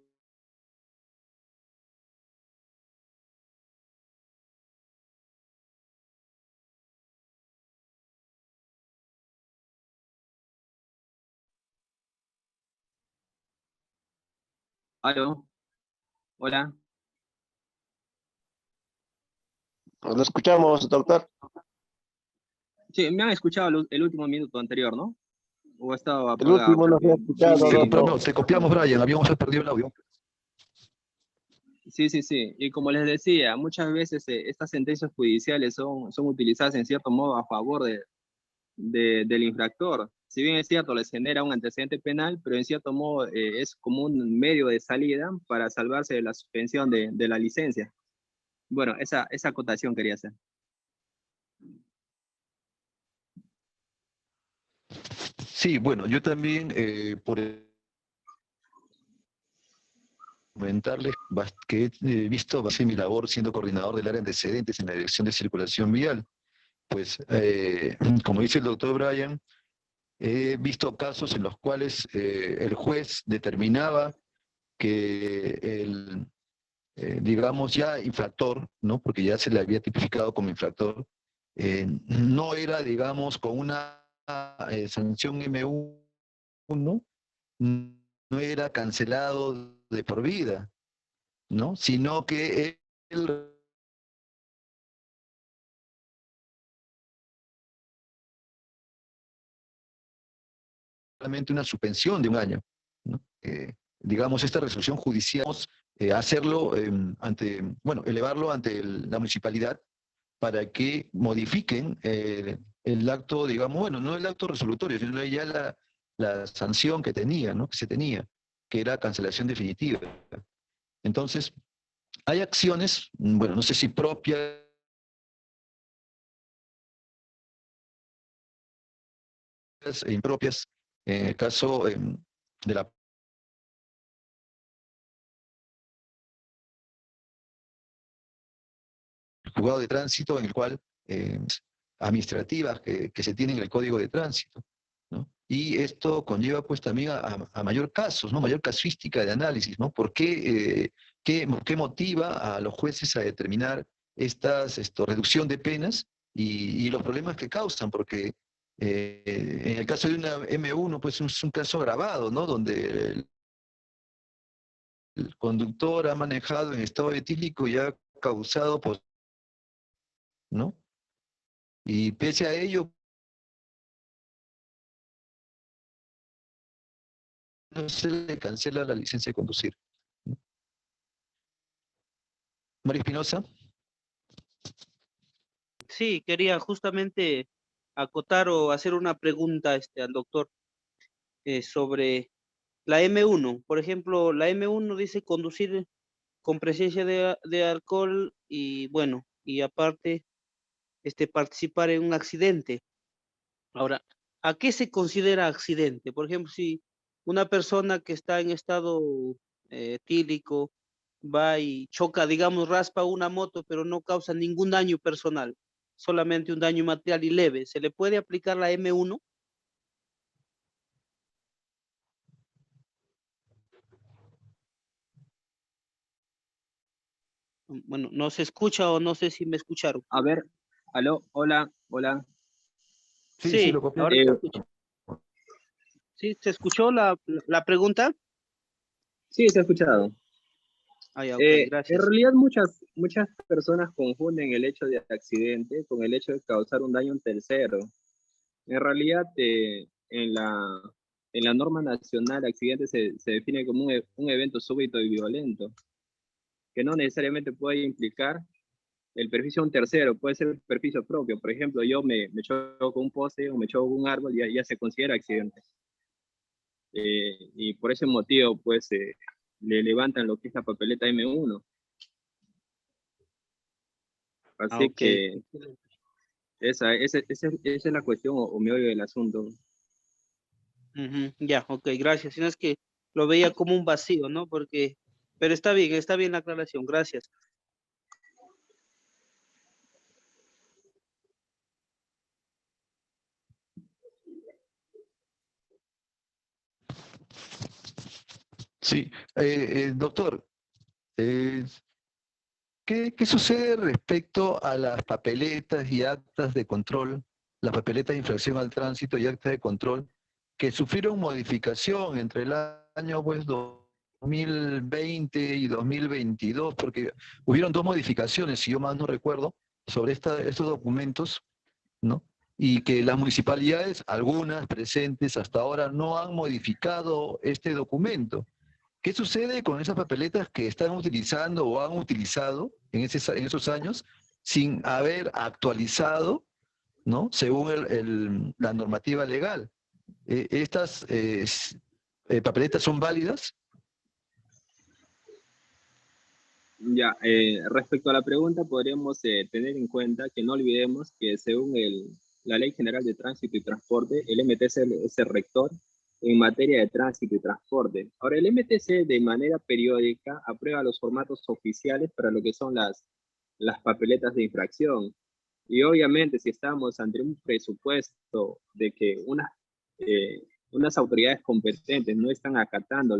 ¿Aló? Hola. Lo escuchamos, doctor. Sí, me han escuchado el último minuto anterior, ¿no? ¿O estaba El apagado? último lo he escuchado, Sí, doctor. Te copiamos, Brian, habíamos perdido el audio. Sí. Y como les decía, muchas veces estas sentencias judiciales son utilizadas en cierto modo a favor del infractor. Si bien es cierto, les genera un antecedente penal, pero en cierto modo es como un medio de salida para salvarse de la suspensión de la licencia. Bueno, esa acotación quería hacer. Sí, bueno, yo también, por comentarles que he visto bastante mi labor siendo coordinador del área de antecedentes en la Dirección de Circulación Vial. Pues, como dice el doctor Bryan, he visto casos en los cuales el juez determinaba que el, digamos, ya infractor, ¿no? Porque ya se le había tipificado como infractor, no era, digamos, con una sanción M1, no era cancelado de por vida, ¿no? Sino que él solamente una suspensión de un año, ¿no? Digamos, esta resolución judicial, hacerlo bueno, elevarlo ante la municipalidad para que modifiquen el acto, digamos, bueno, no el acto resolutorio, sino ya la sanción que tenía, ¿no? Que se tenía, que era cancelación definitiva. Entonces, hay acciones, bueno, no sé si propias, e impropias, en el caso de la juzgado de tránsito, en el cual administrativas que se tienen en el Código de Tránsito, ¿no? Y esto conlleva pues también a mayor casos, ¿no? Mayor casuística de análisis, ¿no? ¿Por qué, qué motiva a los jueces a determinar reducción de penas y los problemas que causan? Porque en el caso de una M1, pues es un caso agravado, ¿no? Donde el conductor ha manejado en estado etílico y ha causado, pues, ¿no? Y pese a ello, no se le cancela la licencia de conducir. María Espinosa. Sí, quería justamente acotar o hacer una pregunta al doctor sobre la M1. Por ejemplo, la M1 dice conducir con presencia de alcohol y bueno, y aparte participar en un accidente. Ahora, ¿a qué se considera accidente? Por ejemplo, si una persona que está en estado etílico va y choca, digamos, raspa una moto, pero no causa ningún daño personal, solamente un daño material y leve, ¿se le puede aplicar la M1? Bueno, no se escucha o no sé si me escucharon. A ver, aló, hola, hola. Sí, lo copié. ahora se escucha. ¿Sí? ¿Se escuchó la pregunta? Sí, se ha escuchado. Ah, ya, ok, En gracias. realidad muchas personas confunden el hecho de accidente con el hecho de causar un daño a un tercero. En realidad, en la norma nacional, accidente se define como un evento súbito y violento, que no necesariamente puede implicar el perjuicio a un tercero, puede ser perjuicio propio. Por ejemplo, yo me choco con un poste o me choco con un árbol, ya se considera accidente. Y por ese motivo, pues, le levantan lo que es la papeleta M1. Así Ok. que esa es la cuestión o meollo del asunto. Ujú, ya, ok, gracias. Sino es que lo veía como un vacío, ¿no? Porque, pero está bien la aclaración, gracias. Sí, doctor, ¿qué sucede respecto a las papeletas y actas de control, las papeletas de infracción al tránsito y actas de control, que sufrieron modificación entre el año pues, 2020 y 2022? Porque hubieron dos modificaciones, si yo mal no recuerdo, sobre estos documentos, ¿no? Y que las municipalidades, algunas presentes hasta ahora, no han modificado este documento. ¿Qué sucede con esas papeletas que están utilizando o han utilizado en esos años sin haber actualizado, ¿no? Según la normativa legal? ¿Estas papeletas son válidas? Ya, respecto a la pregunta, podríamos tener en cuenta que no olvidemos que según la Ley General de Tránsito y Transporte, el MT es el rector en materia de tránsito y transporte. Ahora, el MTC de manera periódica aprueba los formatos oficiales para lo que son las papeletas de infracción. Y obviamente, si estamos ante un presupuesto de que unas autoridades competentes no están acatando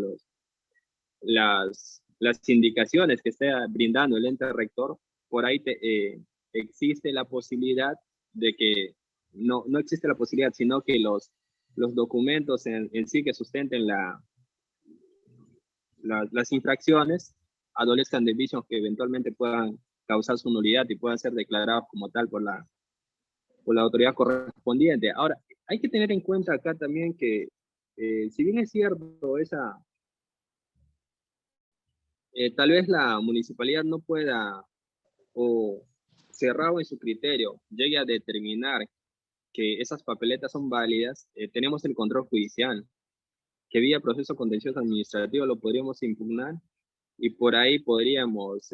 las indicaciones que está brindando el ente rector, por ahí existe la posibilidad de que, no existe la posibilidad, sino que los documentos en sí que sustenten las infracciones adolezcan de vicios que eventualmente puedan causar su nulidad y puedan ser declarados como tal por la autoridad correspondiente. Ahora, hay que tener en cuenta acá también que, si bien es cierto, tal vez la municipalidad no pueda, o cerrado en su criterio, llegue a determinar que esas papeletas son válidas, tenemos el control judicial, que vía proceso contencioso administrativo lo podríamos impugnar y por ahí podríamos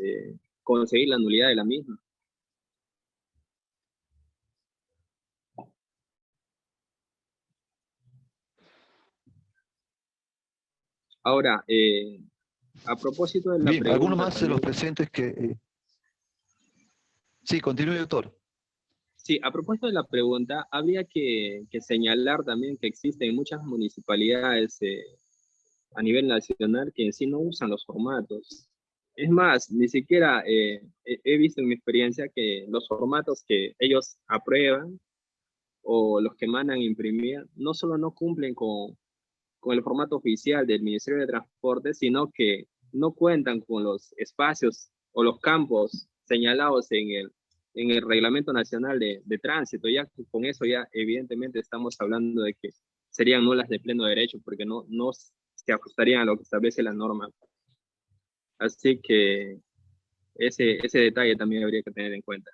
conseguir la nulidad de la misma. Ahora, a propósito de la Bien, pregunta... ¿alguno más de los también, presentes que...? Sí, continúe, doctor. sí, a propósito de la pregunta, habría que señalar también que existen muchas municipalidades a nivel nacional que en sí no usan los formatos. Es más, ni siquiera he visto en mi experiencia que los formatos que ellos aprueban o los que mandan a imprimir no solo no cumplen con el formato oficial del Ministerio de Transporte, sino que no cuentan con los espacios o los campos señalados en el Reglamento Nacional de Tránsito. Ya con eso ya evidentemente estamos hablando de que serían nulas de pleno derecho porque no se ajustarían a lo que establece la norma. Así que ese detalle también habría que tener en cuenta.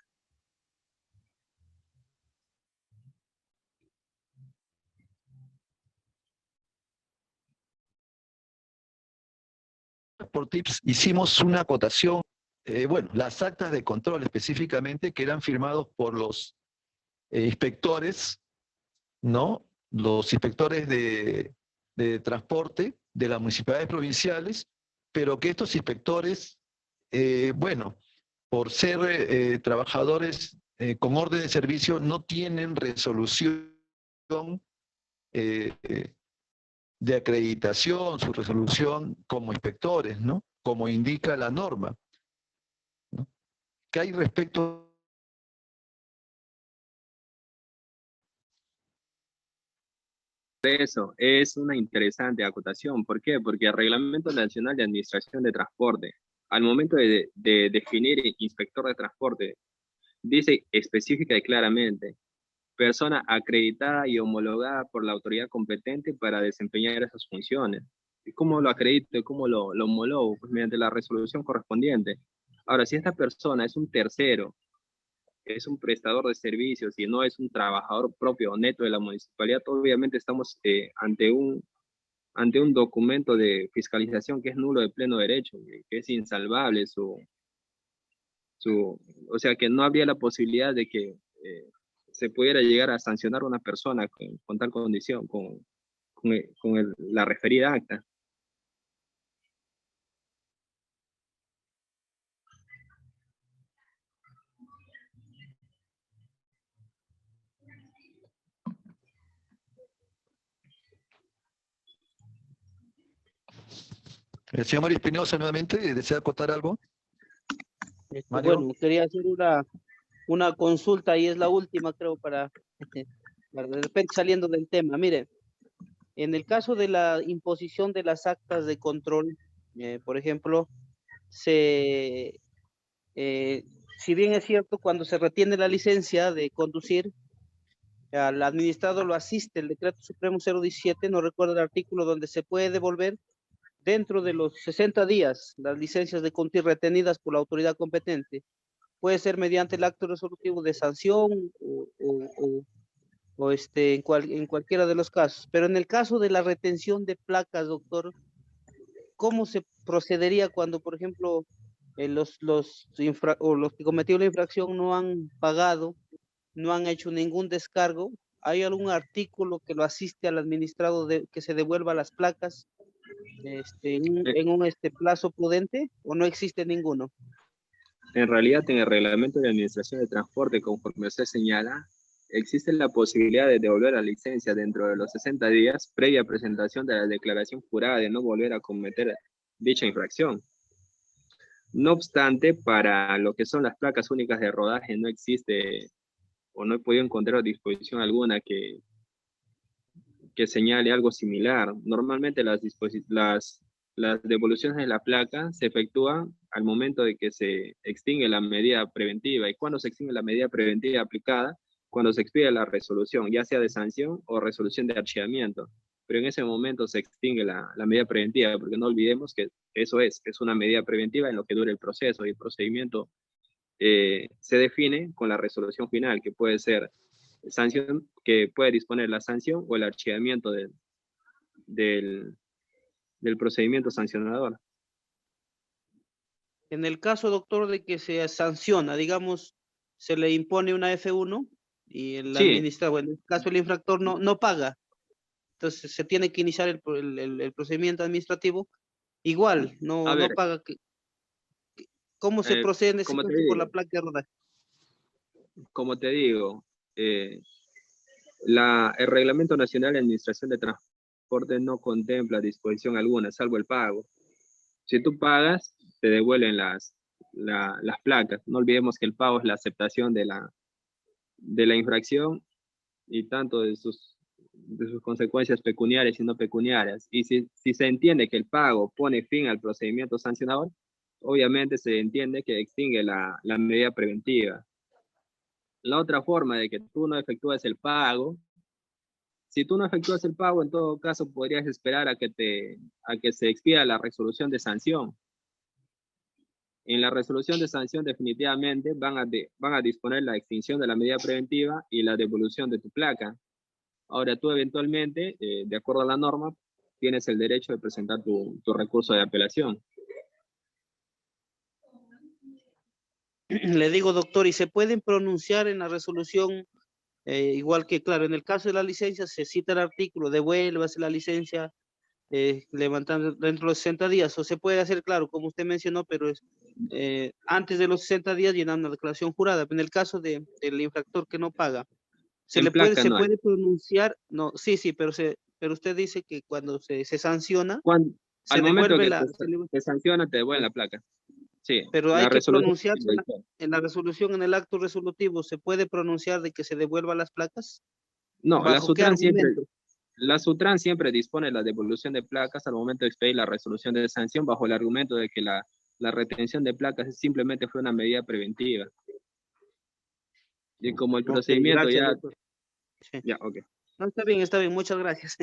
Por tips hicimos una acotación, bueno, las actas de control específicamente que eran firmados por los inspectores, ¿no? Los inspectores de transporte de las municipalidades provinciales, pero que estos inspectores, bueno, por ser trabajadores con orden de servicio, no tienen resolución de acreditación, su resolución como inspectores, ¿no? Como indica la norma, ¿no? ¿Qué hay respecto? Eso es una interesante acotación. ¿Por qué? Porque el Reglamento Nacional de Administración de Transporte, al momento de definir inspector de transporte, dice específica y claramente, persona acreditada y homologada por la autoridad competente para desempeñar esas funciones. ¿Y cómo lo acredito? ¿Cómo lo homologo? Pues mediante la resolución correspondiente. Ahora, si esta persona es un tercero, es un prestador de servicios y no es un trabajador propio o neto de la municipalidad, obviamente estamos ante un documento de fiscalización que es nulo de pleno derecho, que es insalvable o sea, que no habría la posibilidad de que se pudiera llegar a sancionar a una persona con tal condición, la referida acta. El señor Mario Espinosa nuevamente, ¿desea acotar algo? Mario. Bueno, quería hacer una consulta y es la última, creo, para de repente saliendo del tema. Mire, en el caso de la imposición de las actas de control, por ejemplo, si bien es cierto, cuando se retiene la licencia de conducir, al administrado lo asiste el Decreto Supremo 017, no recuerdo el artículo, donde se puede devolver dentro de los 60 días las licencias de conducir retenidas por la autoridad competente. Puede ser mediante el acto resolutivo de sanción en cualquiera de los casos. Pero en el caso de la retención de placas, doctor, ¿cómo se procedería cuando, por ejemplo, los que cometieron la infracción no han pagado, no han hecho ningún descargo? ¿hay algún artículo que lo asiste al administrado de que se devuelva las placas en un plazo prudente o no existe ninguno? En realidad, en el reglamento de administración de transporte, conforme usted señala, existe la posibilidad de devolver la licencia dentro de los 60 días previa presentación de la declaración jurada de no volver a cometer dicha infracción. No obstante, para lo que son las placas únicas de rodaje no existe o no he podido encontrar disposición alguna que señale algo similar. Normalmente las devoluciones de la placa se efectúan al momento de que se extingue la medida preventiva. ¿Y cuando se extingue la medida preventiva aplicada? Cuando se expide la resolución, ya sea de sanción o resolución de archivamiento. Pero en ese momento se extingue la medida preventiva, porque no olvidemos que eso es una medida preventiva en lo que dura el proceso, y el procedimiento se define con la resolución final, que puede ser sanción, que puede disponer la sanción o el archivamiento del procedimiento sancionador. En el caso, doctor, de que se sanciona, digamos, se le impone una F1 y el administrador, en el caso el infractor no paga, entonces se tiene que iniciar el procedimiento administrativo, igual, no paga. ¿Cómo se procede en ese caso por la placa de rodaje? Como te digo, el Reglamento Nacional de Administración de Transporte no contempla disposición alguna, salvo el pago. Si tú pagas, te devuelven las placas. No olvidemos que el pago es la aceptación de la infracción y tanto de sus consecuencias pecuniarias y no pecuniarias. Y si se entiende que el pago pone fin al procedimiento sancionador, obviamente se entiende que extingue la medida preventiva. La otra forma de que tú no efectúes el pago, si tú no efectúas el pago, en todo caso podrías esperar a que se expida la resolución de sanción. En la resolución de sanción definitivamente van a disponer la extinción de la medida preventiva y la devolución de tu placa. Ahora tú eventualmente, de acuerdo a la norma, tienes el derecho de presentar tu recurso de apelación. Le digo, doctor, ¿y se pueden pronunciar en la resolución, igual que, claro, en el caso de la licencia se cita el artículo, devuélvase la licencia, levantando dentro de los 60 días, o se puede hacer, claro, como usted mencionó, pero antes de los 60 días llenando una declaración jurada? En el caso del infractor que no paga, ¿se puede pronunciar? No, sí, pero usted dice que cuando se sanciona, al momento que se sanciona, te devuelven la placa. Sí, pero hay que pronunciarse en la resolución, en el acto resolutivo, ¿se puede pronunciar de que se devuelvan las placas? No, la SUTRAN siempre dispone la devolución de placas al momento de expedir la resolución de sanción bajo el argumento de que la retención de placas simplemente fue una medida preventiva. Y como el procedimiento gracias, ya... doctor. Sí. Ya, ok. No, está bien, muchas gracias.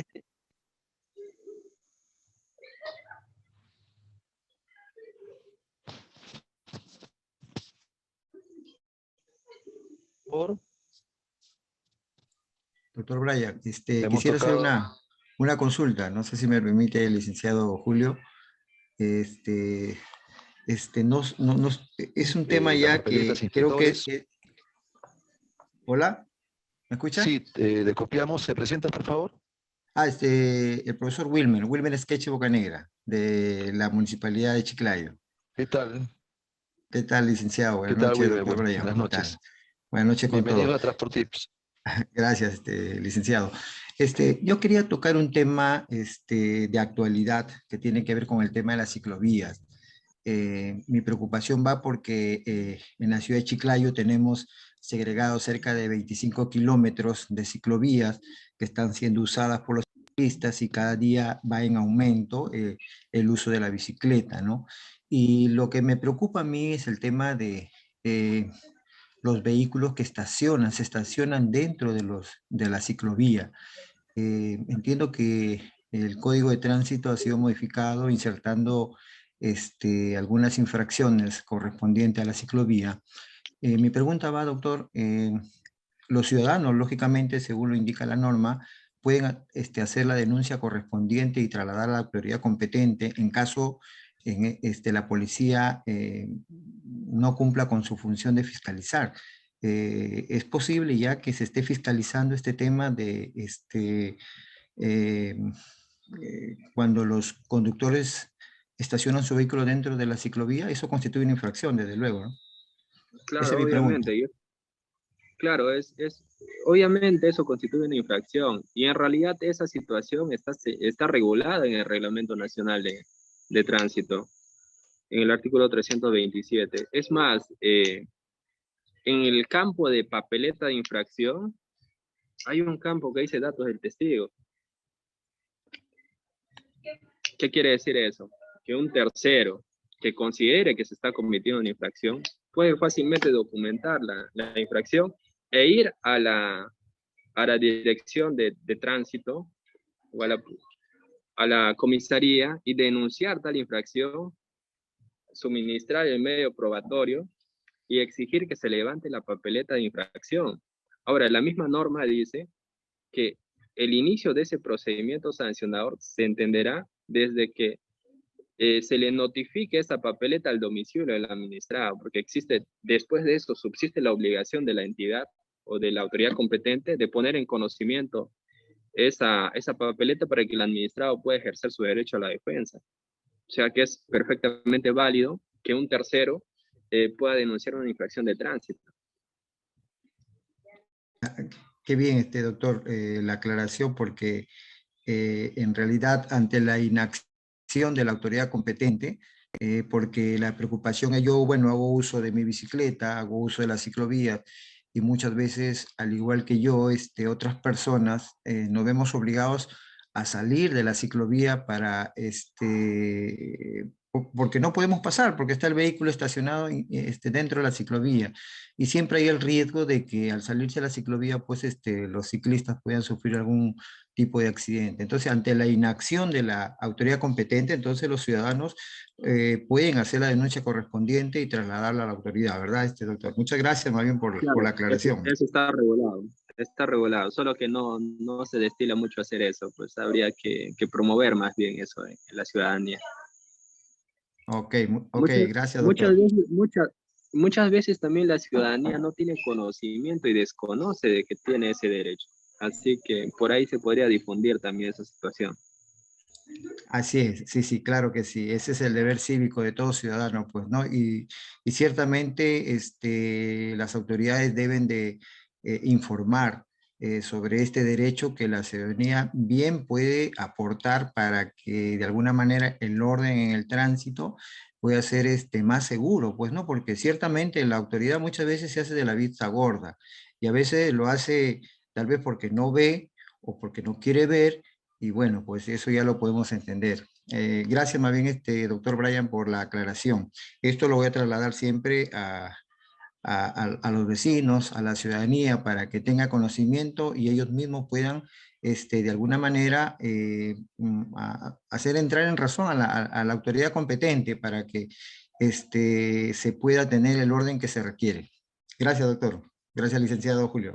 Doctor Bryan, quisiera hacer una consulta, no sé si me permite el licenciado Julio. Es un tema ya que creo que... ¿Hola? ¿Me escucha? Sí, le copiamos. ¿Se presenta, por favor? El profesor Wilmer Sketch Bocanegra, de la Municipalidad de Chiclayo. ¿Qué tal? ¿Qué tal, licenciado? Buenas noches, doctor Bryan. Buenas noches. Buenas noches con todos. Bienvenido a Transportips. Gracias, licenciado. Yo quería tocar un tema de actualidad que tiene que ver con el tema de las ciclovías. Mi preocupación va porque en la ciudad de Chiclayo tenemos segregados cerca de 25 kilómetros de ciclovías que están siendo usadas por los ciclistas y cada día va en aumento el uso de la bicicleta, ¿no? Y lo que me preocupa a mí es el tema de los vehículos que se estacionan dentro de la ciclovía. Entiendo que el Código de Tránsito ha sido modificado insertando algunas infracciones correspondientes a la ciclovía. Mi pregunta va, doctor, los ciudadanos, lógicamente, según lo indica la norma, pueden hacer la denuncia correspondiente y trasladar a la autoridad competente en caso la policía no cumpla con su función de fiscalizar. es posible ya que se esté fiscalizando este tema de cuando los conductores estacionan su vehículo dentro de la ciclovía. Eso constituye una infracción, desde luego, ¿no? Esa Claro, es mi pregunta. obviamente. Claro, obviamente eso constituye una infracción y en realidad esa situación está regulada en el Reglamento Nacional de Tránsito, en el artículo 327. Es más, en el campo de papeleta de infracción, hay un campo que dice datos del testigo. ¿Qué quiere decir eso? Que un tercero que considere que se está cometiendo una infracción puede fácilmente documentar la infracción e ir a la dirección de tránsito o a la comisaría y denunciar tal infracción, suministrar el medio probatorio y exigir que se levante la papeleta de infracción. Ahora, la misma norma dice que el inicio de ese procedimiento sancionador se entenderá desde que se le notifique esa papeleta al domicilio del administrado, porque después de eso subsiste la obligación de la entidad o de la autoridad competente de poner en conocimiento esa papeleta para que el administrado pueda ejercer su derecho a la defensa. O sea que es perfectamente válido que un tercero pueda denunciar una infracción de tránsito. Qué bien, doctor, la aclaración, porque en realidad ante la inacción de la autoridad competente, porque la preocupación es yo, bueno, hago uso de mi bicicleta, hago uso de la ciclovía, y muchas veces, al igual que yo, otras personas nos vemos obligados a salir de la ciclovía para, porque no podemos pasar, porque está el vehículo estacionado dentro de la ciclovía. Y siempre hay el riesgo de que al salirse de la ciclovía, pues los ciclistas puedan sufrir algún tipo de accidente. Entonces, ante la inacción de la autoridad competente, entonces los ciudadanos pueden hacer la denuncia correspondiente y trasladarla a la autoridad, ¿verdad, doctor? Muchas gracias, más bien, por la aclaración. Eso está regulado, solo que no se destila mucho hacer eso, pues habría que promover más bien eso en la ciudadanía. Ok, gracias, doctor. Muchas veces también la ciudadanía no tiene conocimiento y desconoce de que tiene ese derecho. Así que por ahí se podría difundir también esa situación. Así es, sí, claro que sí. Ese es el deber cívico de todo ciudadano, pues, ¿no? Y ciertamente las autoridades deben de informar sobre este derecho que la ciudadanía bien puede aportar para que de alguna manera el orden en el tránsito pueda ser más seguro, pues, ¿no? Porque ciertamente la autoridad muchas veces se hace de la vista gorda y a veces lo hace tal vez porque no ve o porque no quiere ver. Y bueno, pues eso ya lo podemos entender. Gracias más bien, doctor Brian, por la aclaración. Esto lo voy a trasladar siempre a los vecinos, a la ciudadanía, para que tenga conocimiento y ellos mismos puedan, de alguna manera, hacer entrar en razón a la autoridad competente para que se pueda tener el orden que se requiere. Gracias, doctor. Gracias, licenciado Julio.